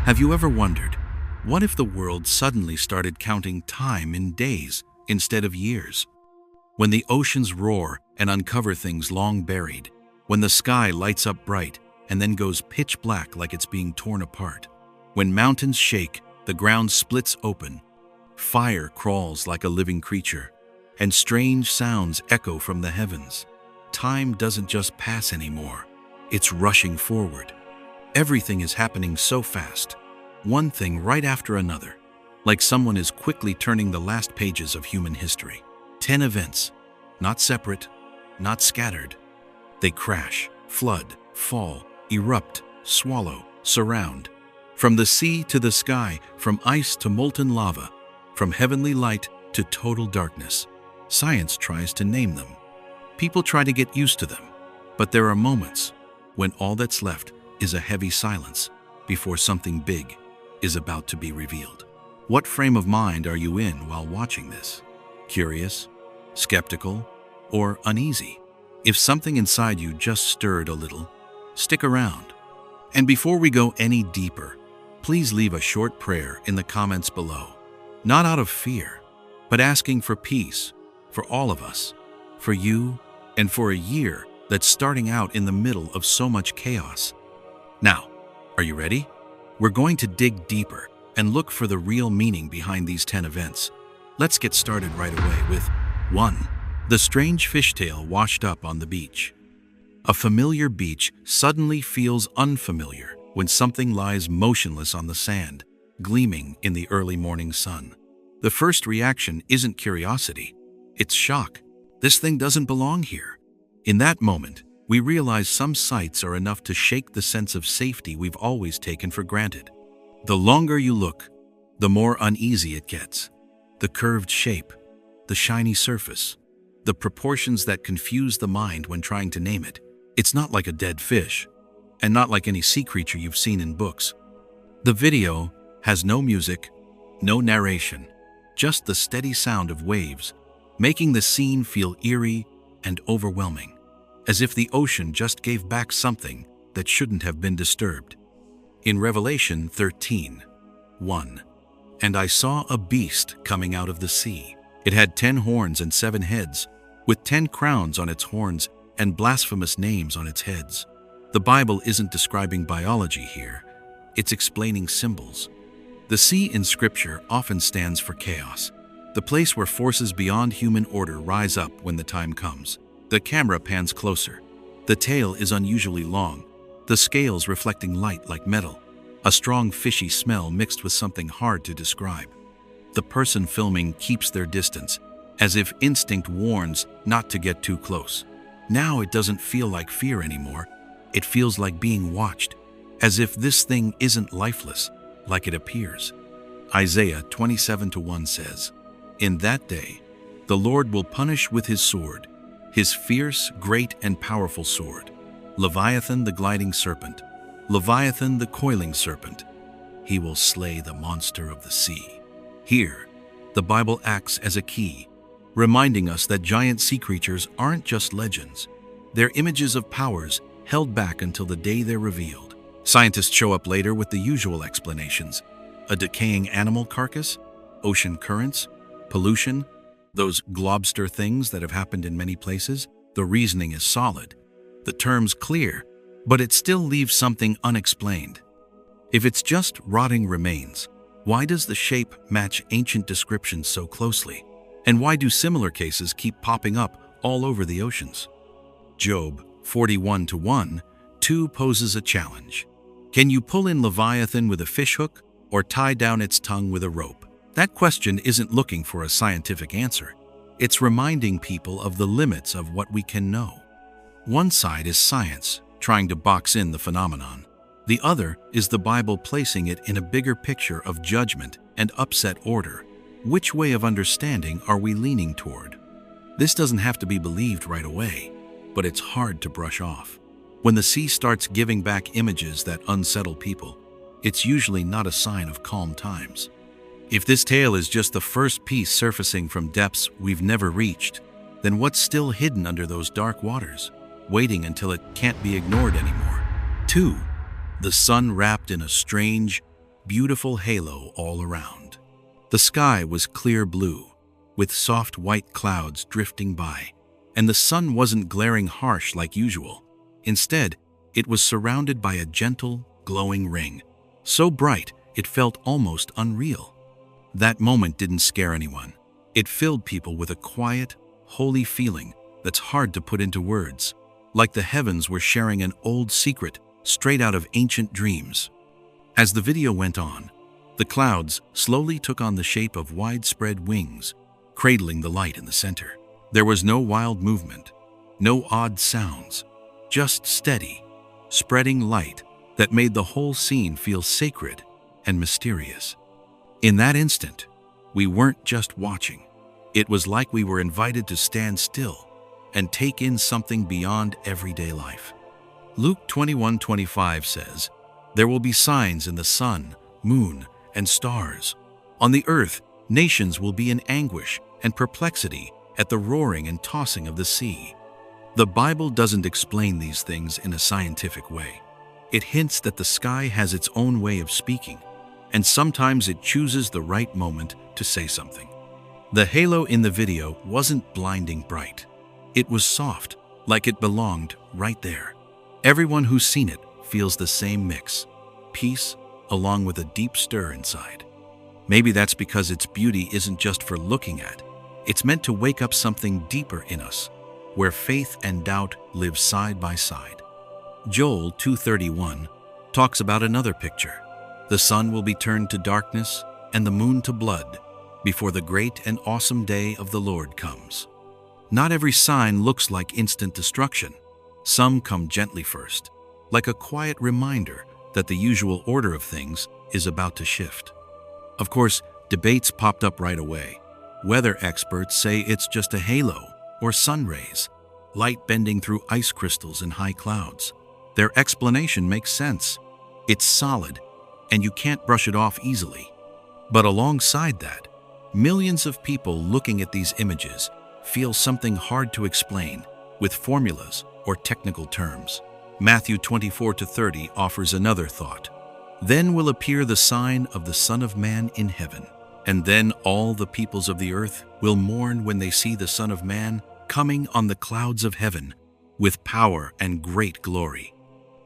Have you ever wondered, what if the world suddenly started counting time in days instead of years? When the oceans roar and uncover things long buried, when the sky lights up bright and then goes pitch black like it's being torn apart, when mountains shake, the ground splits open, fire crawls like a living creature, and strange sounds echo from the heavens, time doesn't just pass anymore, it's rushing forward. Everything is happening so fast, one thing right after another, like someone is quickly turning the last pages of human history. 10 events, not separate, not scattered. They crash, flood, fall, erupt, swallow, surround. From the sea to the sky, from ice to molten lava, from heavenly light to total darkness. Science tries to name them. People try to get used to them, but there are moments when all that's left is a heavy silence before something big is about to be revealed. What frame of mind are you in while watching this? Curious, skeptical, or uneasy? If something inside you just stirred a little, stick around. And before we go any deeper, please leave a short prayer in the comments below. Not out of fear, but asking for peace for all of us, for you, and for a year that's starting out in the middle of so much chaos. Now, are you ready? We're going to dig deeper and look for the real meaning behind these 10 events. Let's get started right away with 1. The strange fishtail washed up on the beach. A familiar beach suddenly feels unfamiliar when something lies motionless on the sand, gleaming in the early morning sun. The first reaction isn't curiosity, it's shock. This thing doesn't belong here. In that moment, we realize some sights are enough to shake the sense of safety we've always taken for granted. The longer you look, the more uneasy it gets. The curved shape, the shiny surface, the proportions that confuse the mind when trying to name it. It's not like a dead fish, and not like any sea creature you've seen in books. The video has no music, no narration, just the steady sound of waves, making the scene feel eerie and overwhelming, as if the ocean just gave back something that shouldn't have been disturbed. In Revelation 13:1, "And I saw a beast coming out of the sea. It had 10 horns and 7 heads, with 10 crowns on its horns and blasphemous names on its heads. The Bible isn't describing biology here, it's explaining symbols. The sea in Scripture often stands for chaos, the place where forces beyond human order rise up when the time comes. The camera pans closer. The tail is unusually long, the scales reflecting light like metal, a strong fishy smell mixed with something hard to describe. The person filming keeps their distance, as if instinct warns not to get too close. Now it doesn't feel like fear anymore. It feels like being watched, as if this thing isn't lifeless, like it appears. Isaiah 27:1 says, "In that day, the Lord will punish with his sword, his fierce, great, and powerful sword, Leviathan the gliding serpent, Leviathan the coiling serpent. He will slay the monster of the sea." Here, the Bible acts as a key, reminding us that giant sea creatures aren't just legends. They're images of powers held back until the day they're revealed. Scientists show up later with the usual explanations: a decaying animal carcass, ocean currents, pollution, those globster things that have happened in many places. The reasoning is solid, the terms clear, but it still leaves something unexplained. If it's just rotting remains, why does the shape match ancient descriptions so closely? And why do similar cases keep popping up all over the oceans? Job 41:1-2 poses a challenge. Can you pull in Leviathan with a fishhook or tie down its tongue with a rope? That question isn't looking for a scientific answer. It's reminding people of the limits of what we can know. One side is science, trying to box in the phenomenon. The other is the Bible placing it in a bigger picture of judgment and upset order. Which way of understanding are we leaning toward? This doesn't have to be believed right away, but it's hard to brush off. When the sea starts giving back images that unsettle people, it's usually not a sign of calm times. If this tale is just the first piece surfacing from depths we've never reached, then what's still hidden under those dark waters, waiting until it can't be ignored anymore? 2. The sun wrapped in a strange, beautiful halo all around. The sky was clear blue, with soft white clouds drifting by, and the sun wasn't glaring harsh like usual. Instead, it was surrounded by a gentle, glowing ring, so bright it felt almost unreal. That moment didn't scare anyone. It filled people with a quiet, holy feeling that's hard to put into words, like the heavens were sharing an old secret straight out of ancient dreams. As the video went on, the clouds slowly took on the shape of widespread wings, cradling the light in the center. There was no wild movement, no odd sounds, just steady, spreading light that made the whole scene feel sacred and mysterious. In that instant, we weren't just watching. It was like we were invited to stand still and take in something beyond everyday life. Luke 21:25 says, "There will be signs in the sun, moon, and stars. On the earth, nations will be in anguish and perplexity at the roaring and tossing of the sea." The Bible doesn't explain these things in a scientific way. It hints that the sky has its own way of speaking, and sometimes it chooses the right moment to say something. The halo in the video wasn't blinding bright. It was soft, like it belonged right there. Everyone who's seen it feels the same mix, peace along with a deep stir inside. Maybe that's because its beauty isn't just for looking at. It's meant to wake up something deeper in us, where faith and doubt live side by side. Joel 2:31 talks about another picture. The sun will be turned to darkness and the moon to blood before the great and awesome day of the Lord comes. Not every sign looks like instant destruction. Some come gently first, like a quiet reminder that the usual order of things is about to shift. Of course, debates popped up right away. Weather experts say it's just a halo or sun rays, light bending through ice crystals in high clouds. Their explanation makes sense. It's solid, and you can't brush it off easily. But alongside that, millions of people looking at these images feel something hard to explain with formulas or technical terms. Matthew 24:30 offers another thought. "Then will appear the sign of the Son of Man in heaven, and then all the peoples of the earth will mourn when they see the Son of Man coming on the clouds of heaven with power and great glory."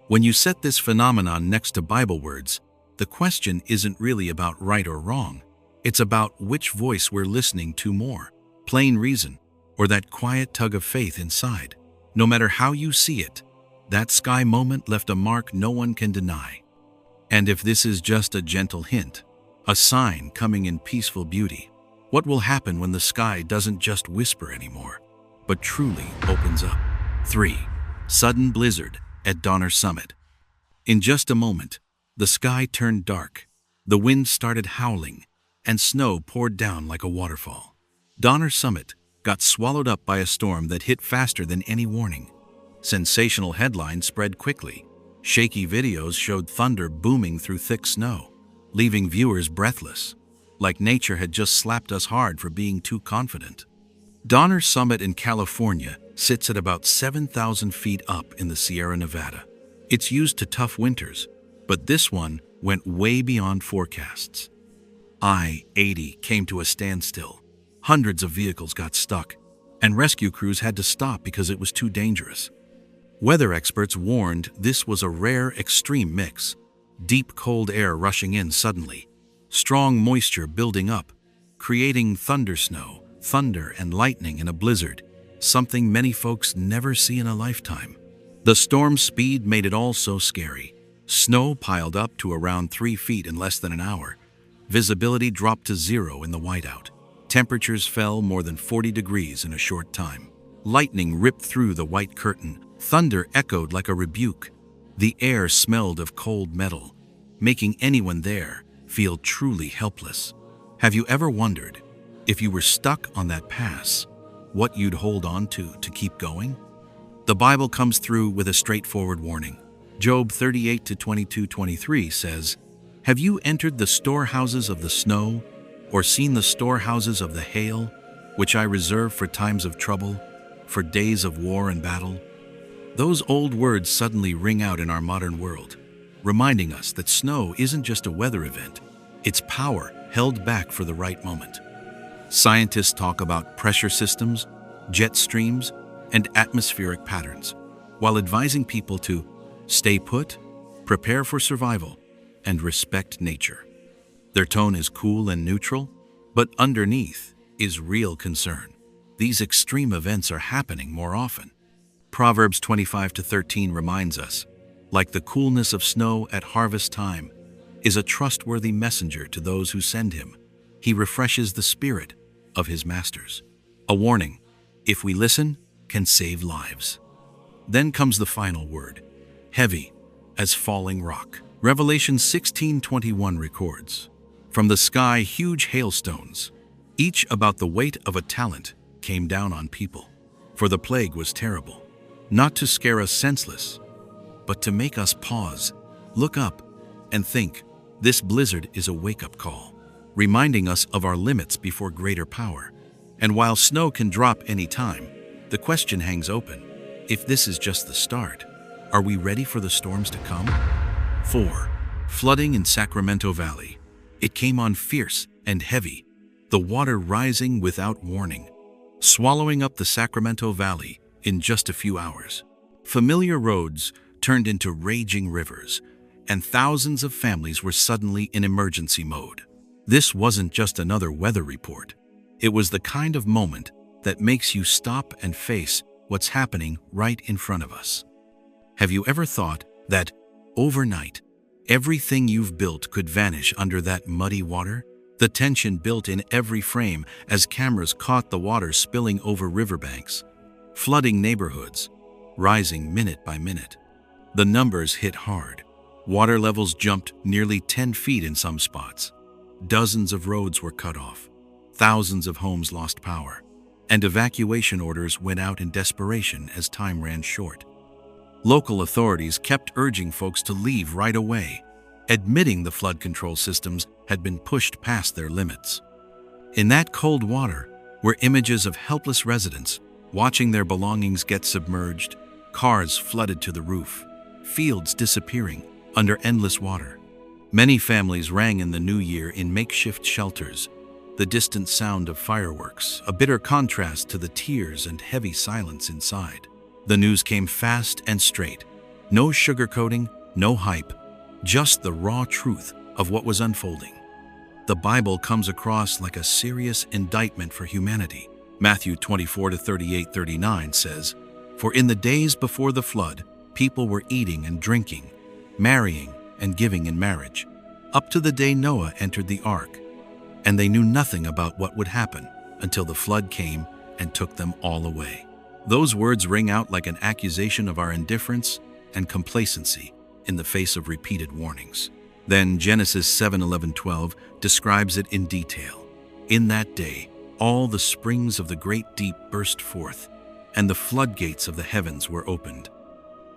When you set this phenomenon next to Bible words, the question isn't really about right or wrong. It's about which voice we're listening to more, plain reason, or that quiet tug of faith inside. No matter how you see it, that sky moment left a mark no one can deny. And if this is just a gentle hint, a sign coming in peaceful beauty, what will happen when the sky doesn't just whisper anymore, but truly opens up? 3. Sudden blizzard at Donner Summit. In just a moment, the sky turned dark, the wind started howling, and snow poured down like a waterfall. Donner Summit got swallowed up by a storm that hit faster than any warning. Sensational headlines spread quickly. Shaky videos showed thunder booming through thick snow, leaving viewers breathless, like nature had just slapped us hard for being too confident. Donner Summit in California sits at about 7,000 feet up in the Sierra Nevada. It's used to tough winters, but this one went way beyond forecasts. I-80 came to a standstill. Hundreds of vehicles got stuck, and rescue crews had to stop because it was too dangerous. Weather experts warned this was a rare extreme mix. Deep cold air rushing in suddenly, strong moisture building up, creating thundersnow, thunder and lightning in a blizzard, something many folks never see in a lifetime. The storm's speed made it all so scary. Snow piled up to around 3 feet in less than an hour. Visibility dropped to 0 in the whiteout. Temperatures fell more than 40 degrees in a short time. Lightning ripped through the white curtain. Thunder echoed like a rebuke. The air smelled of cold metal, making anyone there feel truly helpless. Have you ever wondered, if you were stuck on that pass, what you'd hold on to keep going? The Bible comes through with a straightforward warning. Job 38:22-23 says, "Have you entered the storehouses of the snow, or seen the storehouses of the hail, which I reserve for times of trouble, for days of war and battle?" Those old words suddenly ring out in our modern world, reminding us that snow isn't just a weather event, it's power held back for the right moment. Scientists talk about pressure systems, jet streams, and atmospheric patterns, while advising people to stay put, prepare for survival, and respect nature. Their tone is cool and neutral, but underneath is real concern. These extreme events are happening more often. Proverbs 25:13 reminds us, like the coolness of snow at harvest time, is a trustworthy messenger to those who send him. He refreshes the spirit of his masters. A warning, if we listen, can save lives. Then comes the final word, heavy as falling rock. Revelation 16:21 records, "From the sky huge hailstones, each about the weight of a talent, came down on people. For the plague was terrible, not to scare us senseless, but to make us pause, look up, and think. This blizzard is a wake-up call, reminding us of our limits before greater power. And while snow can drop any time, the question hangs open. If this is just the start, are we ready for the storms to come? 4. Flooding in Sacramento Valley. It came on fierce and heavy, the water rising without warning, swallowing up the Sacramento Valley in just a few hours. Familiar roads turned into raging rivers, and thousands of families were suddenly in emergency mode. This wasn't just another weather report. It was the kind of moment that makes you stop and face what's happening right in front of us. Have you ever thought that, overnight, everything you've built could vanish under that muddy water? The tension built in every frame as cameras caught the water spilling over riverbanks, flooding neighborhoods, rising minute by minute. The numbers hit hard. Water levels jumped nearly 10 feet in some spots. Dozens of roads were cut off. Thousands of homes lost power, and evacuation orders went out in desperation as time ran short. Local authorities kept urging folks to leave right away, admitting the flood control systems had been pushed past their limits. In that cold water were images of helpless residents watching their belongings get submerged, cars flooded to the roof, fields disappearing under endless water. Many families rang in the new year in makeshift shelters, the distant sound of fireworks, a bitter contrast to the tears and heavy silence inside. The news came fast and straight. No sugarcoating, no hype, just the raw truth of what was unfolding. The Bible comes across like a serious indictment for humanity. Matthew 24:38-39 says, "For in the days before the flood, people were eating and drinking, marrying and giving in marriage, up to the day Noah entered the ark. And they knew nothing about what would happen until the flood came and took them all away." Those words ring out like an accusation of our indifference and complacency in the face of repeated warnings. Then Genesis 7:11-12 describes it in detail. "In that day, all the springs of the great deep burst forth, and the floodgates of the heavens were opened.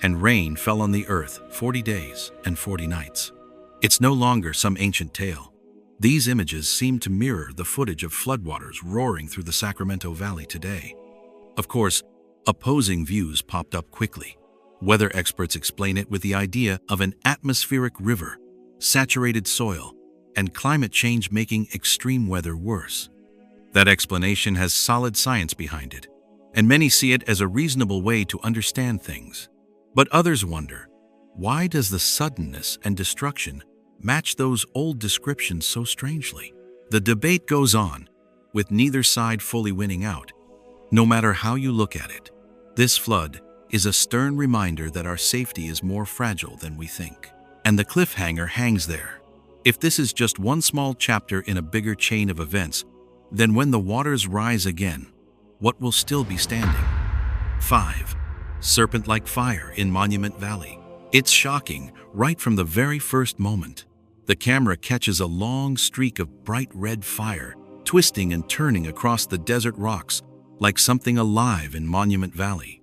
And rain fell on the earth 40 days and 40 nights. It's no longer some ancient tale. These images seem to mirror the footage of floodwaters roaring through the Sacramento Valley today. Of course, opposing views popped up quickly. Weather experts explain it with the idea of an atmospheric river, saturated soil, and climate change making extreme weather worse. That explanation has solid science behind it, and many see it as a reasonable way to understand things. But others wonder, why does the suddenness and destruction match those old descriptions so strangely? The debate goes on, with neither side fully winning out. No matter how you look at it, this flood is a stern reminder that our safety is more fragile than we think. And the cliffhanger hangs there. If this is just one small chapter in a bigger chain of events, then when the waters rise again, what will still be standing? 5. Serpent-like fire in Monument Valley. It's shocking right from the very first moment. The camera catches a long streak of bright red fire, twisting and turning across the desert rocks like something alive in Monument Valley.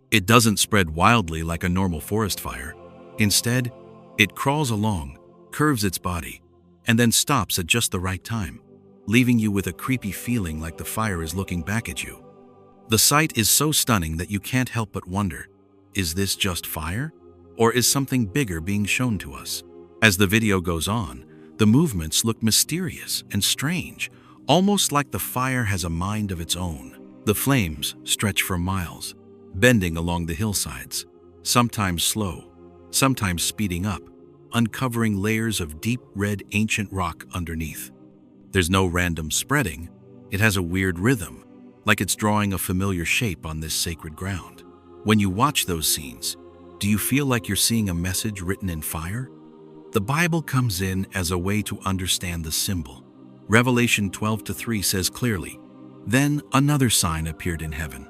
It doesn't spread wildly like a normal forest fire. Instead, it crawls along, curves its body, and then stops at just the right time, leaving you with a creepy feeling like the fire is looking back at you. The sight is so stunning that you can't help but wonder, is this just fire? Or is something bigger being shown to us? As the video goes on, the movements look mysterious and strange, almost like the fire has a mind of its own. The flames stretch for miles, bending along the hillsides, sometimes slow, sometimes speeding up, uncovering layers of deep red ancient rock underneath. There's no random spreading. It has a weird rhythm, like it's drawing a familiar shape on this sacred ground. When you watch those scenes, do you feel like you're seeing a message written in fire? The Bible comes in as a way to understand the symbol. Revelation 12:3 says clearly, "Then another sign appeared in heaven,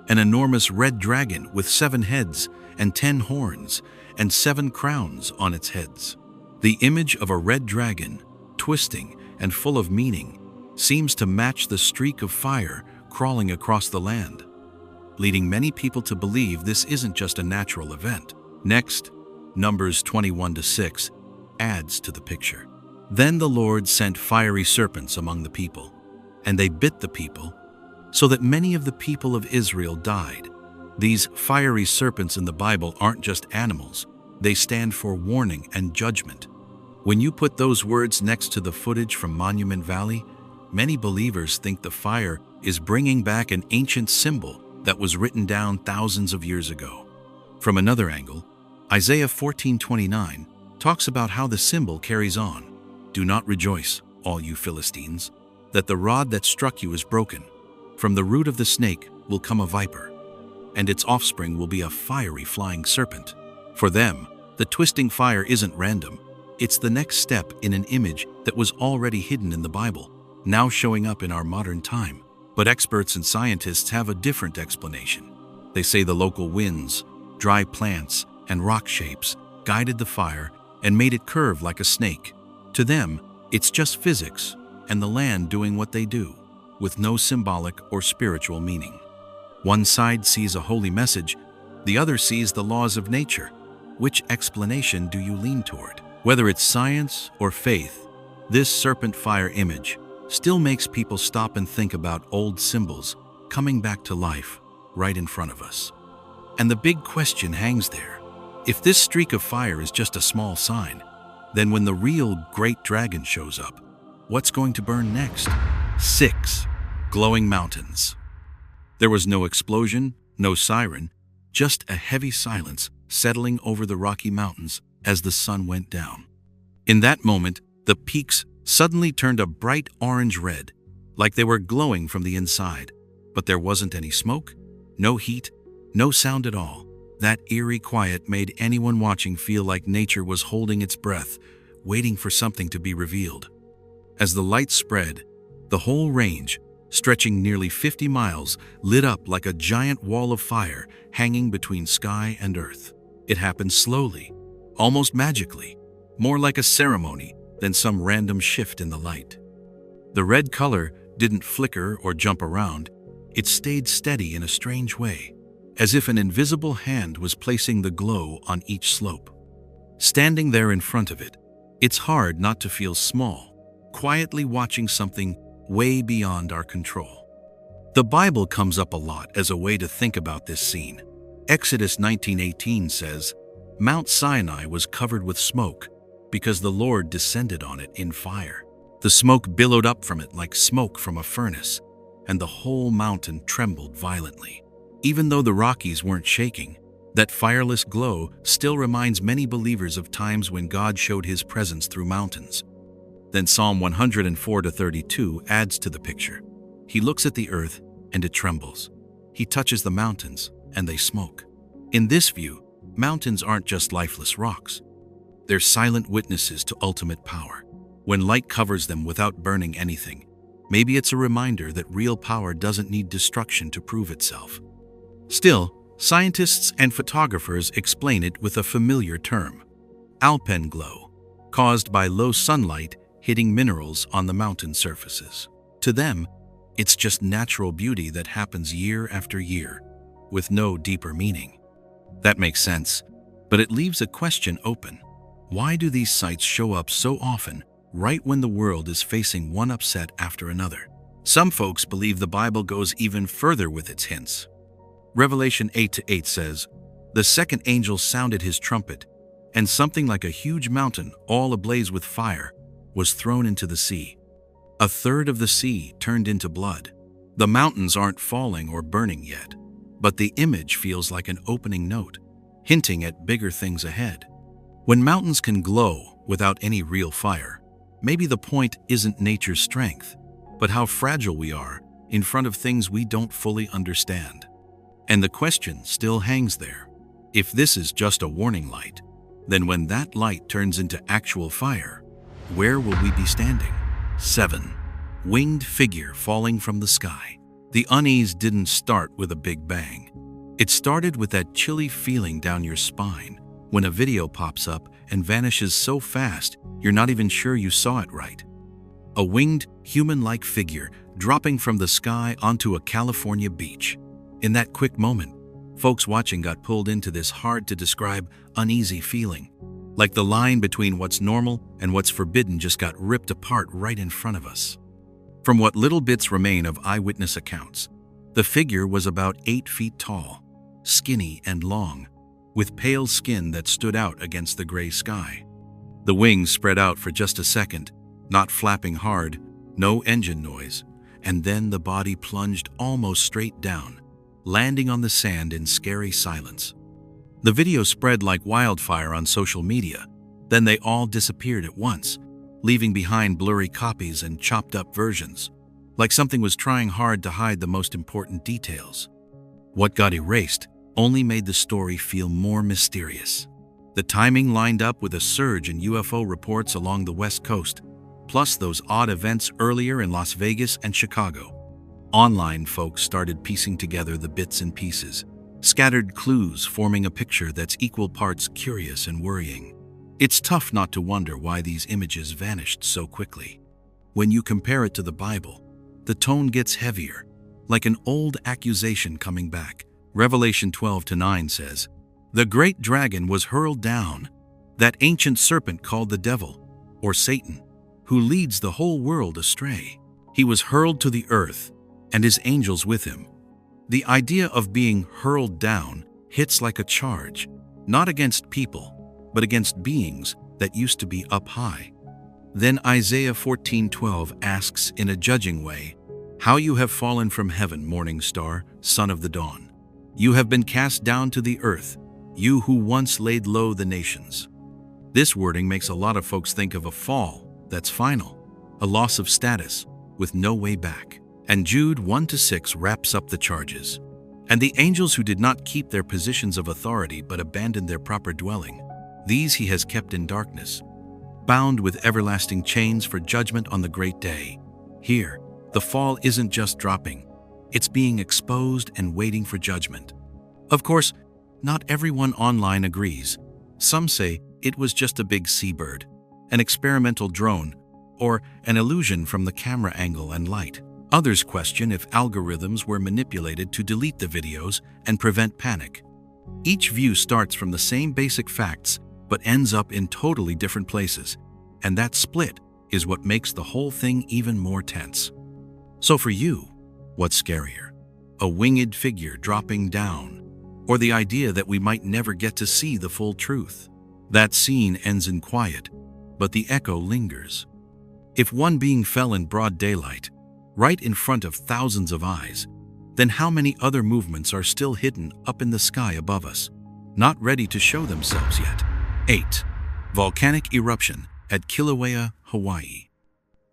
an enormous red dragon with 7 heads and 10 horns and 7 crowns on its heads." The image of a red dragon, twisting and full of meaning, seems to match the streak of fire crawling across the land, leading many people to believe this isn't just a natural event. Next, Numbers 21:6 adds to the picture. "Then the Lord sent fiery serpents among the people, and they bit the people, so that many of the people of Israel died." These fiery serpents in the Bible aren't just animals, they stand for warning and judgment. When you put those words next to the footage from Monument Valley, many believers think the fire is bringing back an ancient symbol that was written down thousands of years ago. From another angle, Isaiah 14:29 talks about how the symbol carries on. "Do not rejoice, all you Philistines, that the rod that struck you is broken. From the root of the snake will come a viper, and its offspring will be a fiery flying serpent." For them, the twisting fire isn't random. It's the next step in an image that was already hidden in the Bible, now showing up in our modern time. But experts and scientists have a different explanation. They say the local winds, dry plants, and rock shapes guided the fire and made it curve like a snake. To them, it's just physics and the land doing what they do, with no symbolic or spiritual meaning. One side sees a holy message, the other sees the laws of nature. Which explanation do you lean toward? Whether it's science or faith, this serpent fire image still makes people stop and think about old symbols coming back to life right in front of us. And the big question hangs there. If this streak of fire is just a small sign, then when the real great dragon shows up, what's going to burn next? 6. Glowing mountains. There was no explosion, no siren, just a heavy silence settling over the Rocky Mountains as the sun went down. In that moment, the peaks suddenly turned a bright orange red, like they were glowing from the inside. But there wasn't any smoke, no heat, no sound at all. That eerie quiet made anyone watching feel like nature was holding its breath, waiting for something to be revealed. As the light spread, the whole range, stretching nearly 50 miles, lit up like a giant wall of fire hanging between sky and earth. It happened slowly, almost magically, more like a ceremony than some random shift in the light. The red color didn't flicker or jump around. It stayed steady in a strange way, as if an invisible hand was placing the glow on each slope. Standing there in front of it, it's hard not to feel small, quietly watching something way beyond our control. The Bible comes up a lot as a way to think about this scene. Exodus 19:18 says, "Mount Sinai was covered with smoke because the Lord descended on it in fire. The smoke billowed up from it like smoke from a furnace, and the whole mountain trembled violently." Even though the Rockies weren't shaking, that fireless glow still reminds many believers of times when God showed His presence through mountains. Then Psalm 104-32 adds to the picture. He looks at the earth and it trembles. He touches the mountains and they smoke. In this view, mountains aren't just lifeless rocks. They're silent witnesses to ultimate power. When light covers them without burning anything, maybe it's a reminder that real power doesn't need destruction to prove itself. Still, scientists and photographers explain it with a familiar term: alpenglow, caused by low sunlight hitting minerals on the mountain surfaces. To them, it's just natural beauty that happens year after year, with no deeper meaning. That makes sense, but it leaves a question open. Why do these sights show up so often, right when the world is facing one upset after another? Some folks believe the Bible goes even further with its hints. Revelation 8:8 says, "The second angel sounded his trumpet, and something like a huge mountain, all ablaze with fire, was thrown into the sea. A third of the sea turned into blood." The mountains aren't falling or burning yet, but the image feels like an opening note, hinting at bigger things ahead. When mountains can glow without any real fire, maybe the point isn't nature's strength, but how fragile we are in front of things we don't fully understand. And the question still hangs there. If this is just a warning light, then when that light turns into actual fire, where will we be standing? 7. Winged figure falling from the sky. The unease didn't start with a big bang. It started with that chilly feeling down your spine when a video pops up and vanishes so fast you're not even sure you saw it right. A winged, human-like figure dropping from the sky onto a California beach. In that quick moment, folks watching got pulled into this hard-to-describe, uneasy feeling, like the line between what's normal and what's forbidden just got ripped apart right in front of us. From what little bits remain of eyewitness accounts, the figure was about 8 feet tall, skinny and long, with pale skin that stood out against the gray sky. The wings spread out for just a second, not flapping hard, no engine noise, and then the body plunged almost straight down, landing on the sand in scary silence. The video spread like wildfire on social media. Then they all disappeared at once, leaving behind blurry copies and chopped-up versions, like something was trying hard to hide the most important details. What got erased only made the story feel more mysterious. The timing lined up with a surge in UFO reports along the West Coast, plus those odd events earlier in Las Vegas and Chicago. Online folks started piecing together the bits and pieces, scattered clues forming a picture that's equal parts curious and worrying. It's tough not to wonder why these images vanished so quickly. When you compare it to the Bible, the tone gets heavier, like an old accusation coming back. Revelation 12:9 says, "The great dragon was hurled down, that ancient serpent called the devil, or Satan, who leads the whole world astray. He was hurled to the earth, and his angels with him." The idea of being hurled down hits like a charge, not against people, but against beings that used to be up high. Then Isaiah 14:12 asks in a judging way, "How you have fallen from heaven, morning star, son of the dawn. You have been cast down to the earth, you who once laid low the nations." This wording makes a lot of folks think of a fall that's final, a loss of status with no way back. And Jude 1-6 wraps up the charges. "And the angels who did not keep their positions of authority but abandoned their proper dwelling, these he has kept in darkness, bound with everlasting chains for judgment on the great day." Here, the fall isn't just dropping, it's being exposed and waiting for judgment. Of course, not everyone online agrees. Some say it was just a big seabird, an experimental drone, or an illusion from the camera angle and light. Others question if algorithms were manipulated to delete the videos and prevent panic. Each view starts from the same basic facts but ends up in totally different places, and that split is what makes the whole thing even more tense. So for you, what's scarier? A winged figure dropping down, or the idea that we might never get to see the full truth? That scene ends in quiet, but the echo lingers. If one being fell in broad daylight, right in front of thousands of eyes, then how many other movements are still hidden up in the sky above us, not ready to show themselves yet? 8. Volcanic eruption at Kilauea, Hawaii.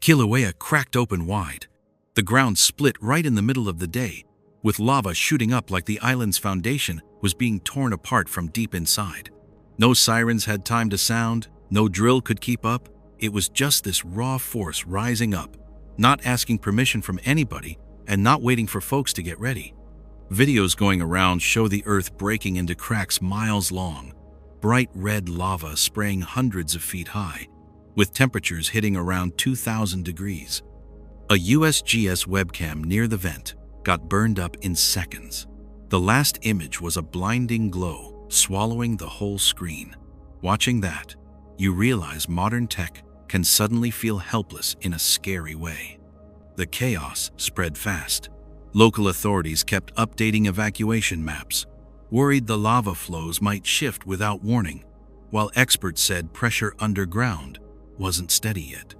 Kilauea cracked open wide. The ground split right in the middle of the day, with lava shooting up like the island's foundation was being torn apart from deep inside. No sirens had time to sound, no drill could keep up. It was just this raw force rising up, not asking permission from anybody and not waiting for folks to get ready. Videos going around show the earth breaking into cracks miles long, bright red lava spraying hundreds of feet high, with temperatures hitting around 2,000 degrees. A USGS webcam near the vent got burned up in seconds. The last image was a blinding glow, swallowing the whole screen. Watching that, you realize modern tech can suddenly feel helpless in a scary way. The chaos spread fast. Local authorities kept updating evacuation maps, worried the lava flows might shift without warning, while experts said pressure underground wasn't steady yet.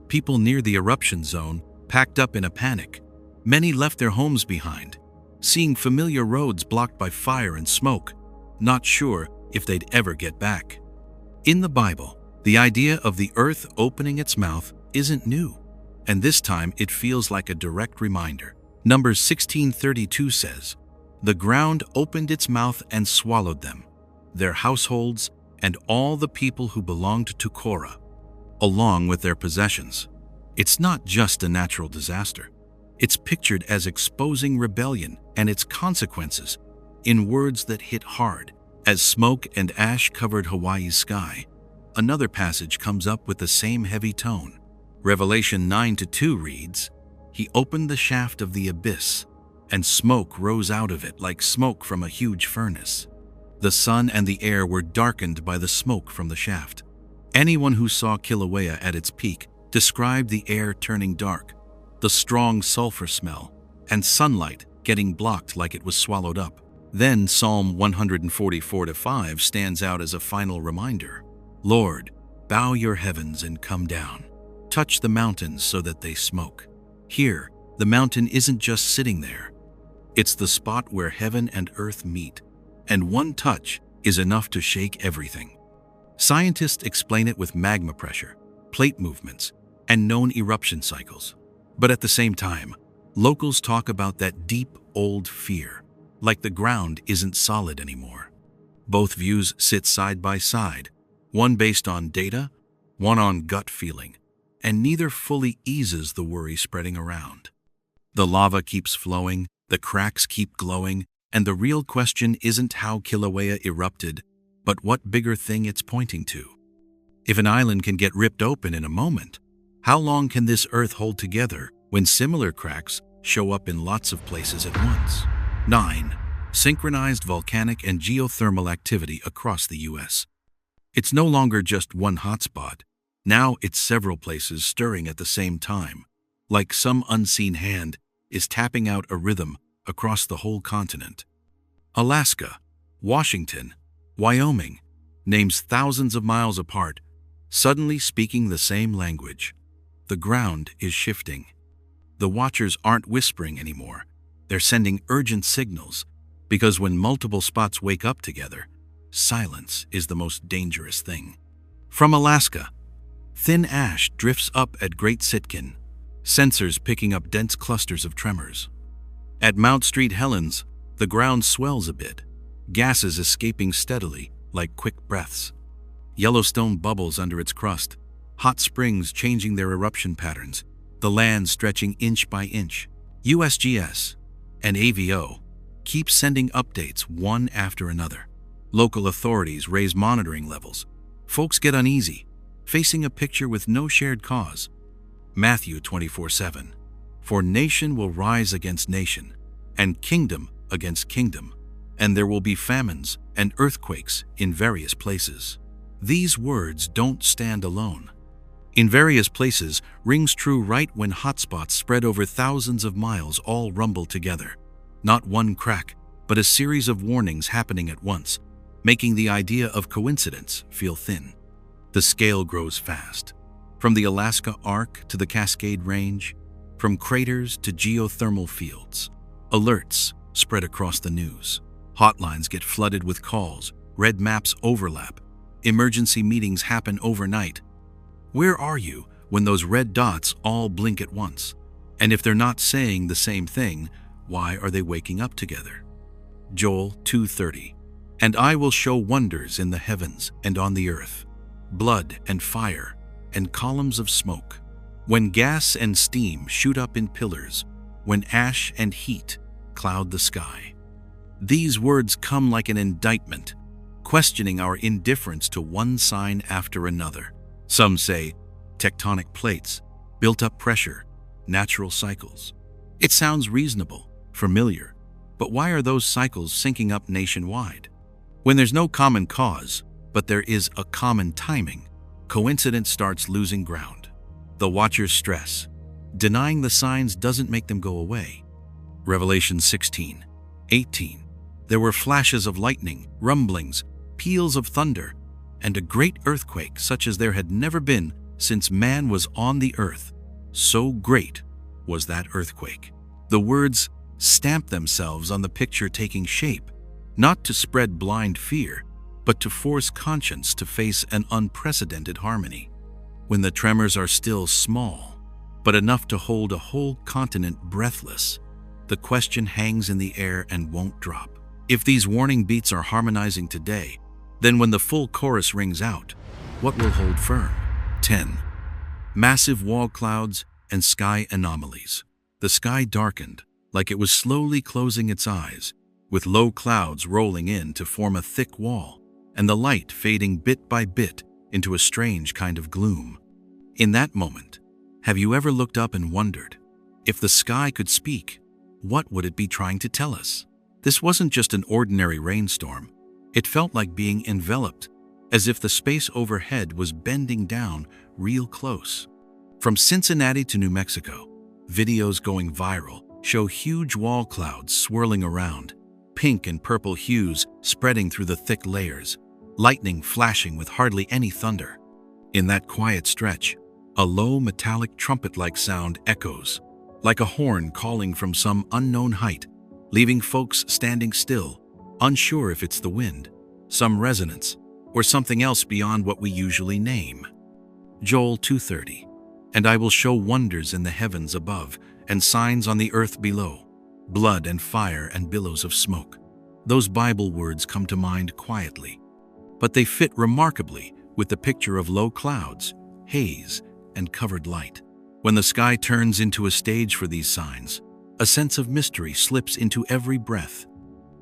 People near the eruption zone packed up in a panic. Many left their homes behind, seeing familiar roads blocked by fire and smoke, not sure if they'd ever get back. In the Bible, the idea of the earth opening its mouth isn't new, and this time it feels like a direct reminder. Numbers 16:32 says, "The ground opened its mouth and swallowed them, their households, and all the people who belonged to Korah, along with their possessions." It's not just a natural disaster. It's pictured as exposing rebellion and its consequences in words that hit hard, as smoke and ash covered Hawaii's sky. Another passage comes up with the same heavy tone. Revelation 9:2 reads, "He opened the shaft of the abyss, and smoke rose out of it like smoke from a huge furnace. The sun and the air were darkened by the smoke from the shaft." Anyone who saw Kilauea at its peak described the air turning dark, the strong sulfur smell, and sunlight getting blocked like it was swallowed up. Then Psalm 144:5 stands out as a final reminder. "Lord, bow your heavens and come down. Touch the mountains so that they smoke." Here, the mountain isn't just sitting there. It's the spot where heaven and earth meet, and one touch is enough to shake everything. Scientists explain it with magma pressure, plate movements, and known eruption cycles. But at the same time, locals talk about that deep, old fear, like the ground isn't solid anymore. Both views sit side by side, one based on data, one on gut feeling, and neither fully eases the worry spreading around. The lava keeps flowing, the cracks keep glowing, and the real question isn't how Kilauea erupted, but what bigger thing it's pointing to. If an island can get ripped open in a moment, how long can this earth hold together when similar cracks show up in lots of places at once? 9. Synchronized volcanic and geothermal activity across the U.S. It's no longer just one hotspot. Now it's several places stirring at the same time, like some unseen hand is tapping out a rhythm across the whole continent. Alaska, Washington, Wyoming, names thousands of miles apart, suddenly speaking the same language. The ground is shifting. The watchers aren't whispering anymore. They're sending urgent signals, because when multiple spots wake up together, silence is the most dangerous thing. From Alaska, thin ash drifts up at Great Sitkin, sensors picking up dense clusters of tremors. At Mount St. Helens, the ground swells a bit, gases escaping steadily like quick breaths. Yellowstone bubbles under its crust, hot springs changing their eruption patterns, the land stretching inch by inch. USGS and AVO keep sending updates one after another. Local authorities raise monitoring levels. Folks get uneasy, facing a picture with no shared cause. Matthew 24:7. For nation will rise against nation, and kingdom against kingdom, and there will be famines and earthquakes in various places. These words don't stand alone. In various places rings true right when hotspots spread over thousands of miles all rumble together. Not one crack, but a series of warnings happening at once, making the idea of coincidence feel thin. The scale grows fast. From the Alaska Arc to the Cascade Range, from craters to geothermal fields, alerts spread across the news. Hotlines get flooded with calls, red maps overlap, emergency meetings happen overnight. Where are you when those red dots all blink at once? And if they're not saying the same thing, why are they waking up together? Joel 2:30. And I will show wonders in the heavens and on the earth, blood and fire and columns of smoke. When gas and steam shoot up in pillars, when ash and heat cloud the sky. These words come like an indictment, questioning our indifference to one sign after another. Some say tectonic plates, built-up pressure, natural cycles. It sounds reasonable, familiar, but why are those cycles syncing up nationwide? When there's no common cause, but there is a common timing, coincidence starts losing ground. The watchers stress. Denying the signs doesn't make them go away. Revelation 16:18. There were flashes of lightning, rumblings, peals of thunder, and a great earthquake such as there had never been since man was on the earth. So great was that earthquake. The words stamp themselves on the picture taking shape, not to spread blind fear, but to force conscience to face an unprecedented harmony. When the tremors are still small, but enough to hold a whole continent breathless, the question hangs in the air and won't drop. If these warning beats are harmonizing today, then when the full chorus rings out, what will hold firm? 10. Massive wall clouds and sky anomalies. The sky darkened, like it was slowly closing its eyes, with low clouds rolling in to form a thick wall, and the light fading bit by bit into a strange kind of gloom. In that moment, have you ever looked up and wondered, if the sky could speak, what would it be trying to tell us? This wasn't just an ordinary rainstorm. It felt like being enveloped, as if the space overhead was bending down real close. From Cincinnati to New Mexico, videos going viral show huge wall clouds swirling around, pink and purple hues spreading through the thick layers, lightning flashing with hardly any thunder. In that quiet stretch, a low metallic trumpet-like sound echoes, like a horn calling from some unknown height, leaving folks standing still, unsure if it's the wind, some resonance, or something else beyond what we usually name. Joel 2:30. And I will show wonders in the heavens above and signs on the earth below, blood and fire and billows of smoke. Those Bible words come to mind quietly, but they fit remarkably with the picture of low clouds, haze, and covered light. When the sky turns into a stage for these signs, a sense of mystery slips into every breath.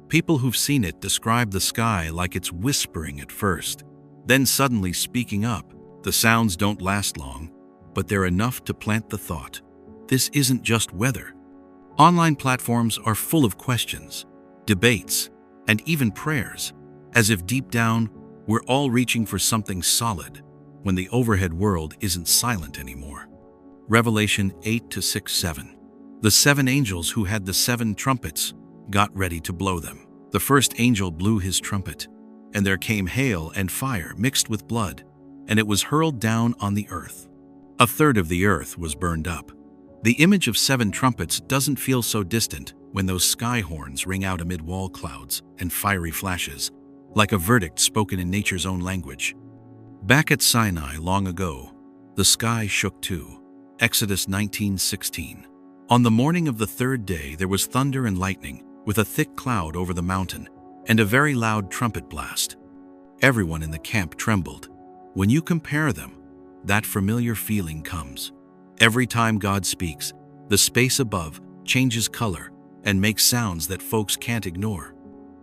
People who've seen it describe the sky like it's whispering at first, then suddenly speaking up. The sounds don't last long, but they're enough to plant the thought. This isn't just weather. Online platforms are full of questions, debates, and even prayers, as if deep down, we're all reaching for something solid when the overhead world isn't silent anymore. Revelation 8-6-7. The 7 angels who had the 7 trumpets got ready to blow them. The first angel blew his trumpet, and there came hail and fire mixed with blood, and it was hurled down on the earth. A third of the earth was burned up. The image of 7 trumpets doesn't feel so distant when those sky horns ring out amid wall clouds and fiery flashes. like a verdict spoken in nature's own language. Back at Sinai long ago, the sky shook too. Exodus 19:16. On the morning of the third day there was thunder and lightning, with a thick cloud over the mountain, and a very loud trumpet blast. Everyone in the camp trembled. When you compare them, that familiar feeling comes. Every time God speaks, the space above changes color and makes sounds that folks can't ignore.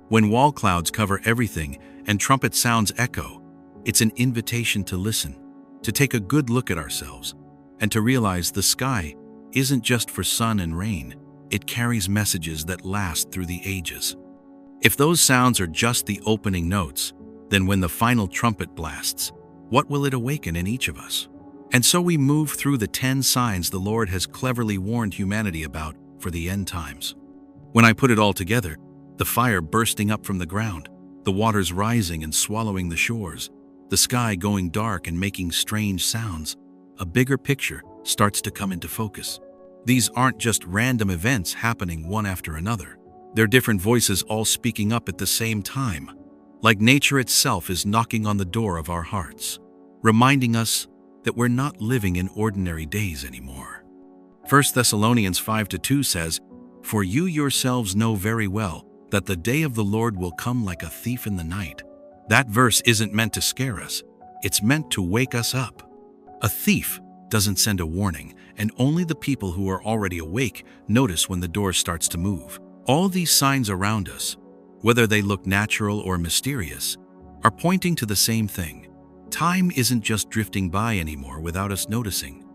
When wall clouds cover everything and trumpet sounds echo, it's an invitation to listen, to take a good look at ourselves, and to realize the sky isn't just for sun and rain. It carries messages that last through the ages. If those sounds are just the opening notes, then when the final trumpet blasts, what will it awaken in each of us? And so we move through the 10 signs the Lord has cleverly warned humanity about for the end times. When I put it all together, the fire bursting up from the ground, the waters rising and swallowing the shores, the sky going dark and making strange sounds, a bigger picture starts to come into focus. These aren't just random events happening one after another. They're different voices all speaking up at the same time, like nature itself is knocking on the door of our hearts, reminding us that we're not living in ordinary days anymore. 1 Thessalonians 5:2 says, "For you yourselves know very well that the day of the Lord will come like a thief in the night." That verse isn't meant to scare us. It's meant to wake us up. A thief doesn't send a warning, and only the people who are already awake notice when the door starts to move. All these signs around us, whether they look natural or mysterious, are pointing to the same thing. Time isn't just drifting by anymore without us noticing.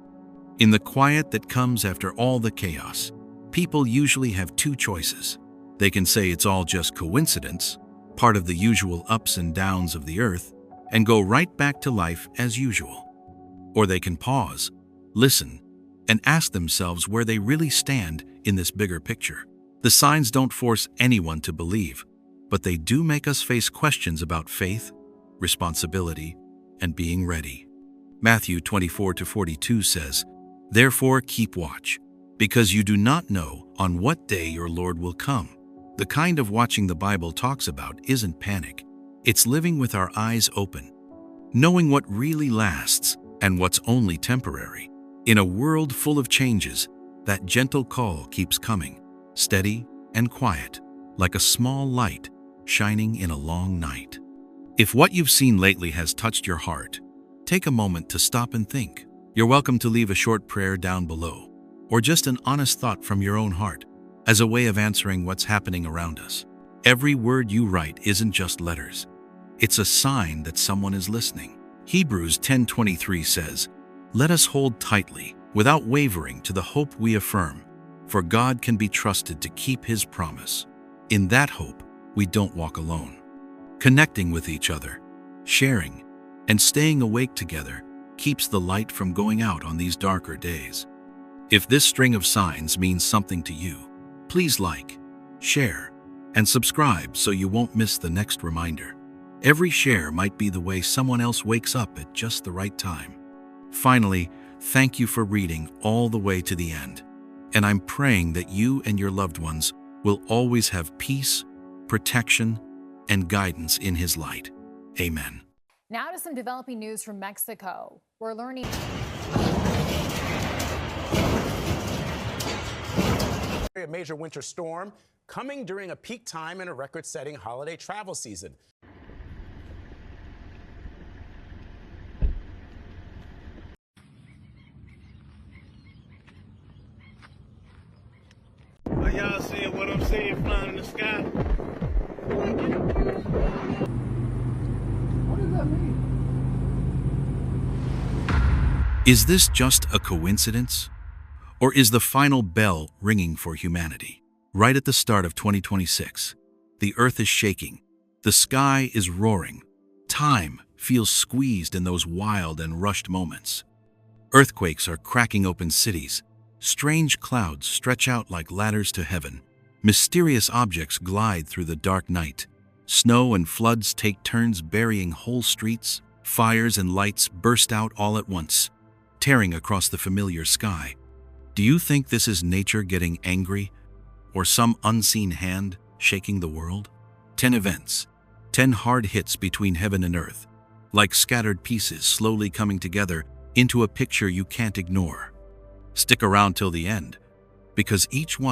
In the quiet that comes after all the chaos, people usually have two choices. They can say it's all just coincidence, part of the usual ups and downs of the earth, and go right back to life as usual. Or they can pause, listen, and ask themselves where they really stand in this bigger picture. The signs don't force anyone to believe, but they do make us face questions about faith, responsibility, and being ready. Matthew 24:42 says, "Therefore keep watch, because you do not know on what day your Lord will come." The kind of watching the Bible talks about isn't panic. It's living with our eyes open, knowing what really lasts and what's only temporary. In a world full of changes, that gentle call keeps coming, steady and quiet, like a small light shining in a long night. If what you've seen lately has touched your heart, take a moment to stop and think. You're welcome to leave a short prayer down below, or just an honest thought from your own heart, as a way of answering what's happening around us. Every word you write isn't just letters. It's a sign that someone is listening. Hebrews 10:23 says, "Let us hold tightly, without wavering, to the hope we affirm, for God can be trusted to keep His promise." In that hope, we don't walk alone. Connecting with each other, sharing, and staying awake together keeps the light from going out on these darker days. If this string of signs means something to you, please like, share, and subscribe so you won't miss the next reminder. Every share might be the way someone else wakes up at just the right time. Finally, thank you for reading all the way to the end, and I'm praying that you and your loved ones will always have peace, protection, and guidance in His light. Amen. Now to some developing news from Mexico. We're learning. A major winter storm coming during a peak time in a record-setting holiday travel season. Are y'all seeing what I'm seeing flying in the sky? What does that mean? Is this just a coincidence? Or is the final bell ringing for humanity? Right at the start of 2026, the earth is shaking, the sky is roaring, time feels squeezed in those wild and rushed moments. Earthquakes are cracking open cities, strange clouds stretch out like ladders to heaven, mysterious objects glide through the dark night, snow and floods take turns burying whole streets, fires and lights burst out all at once, tearing across the familiar sky. Do you think this is nature getting angry, or some unseen hand shaking the world? 10 events, 10 hard hits between heaven and earth, like scattered pieces slowly coming together into a picture you can't ignore. Stick around till the end, because each one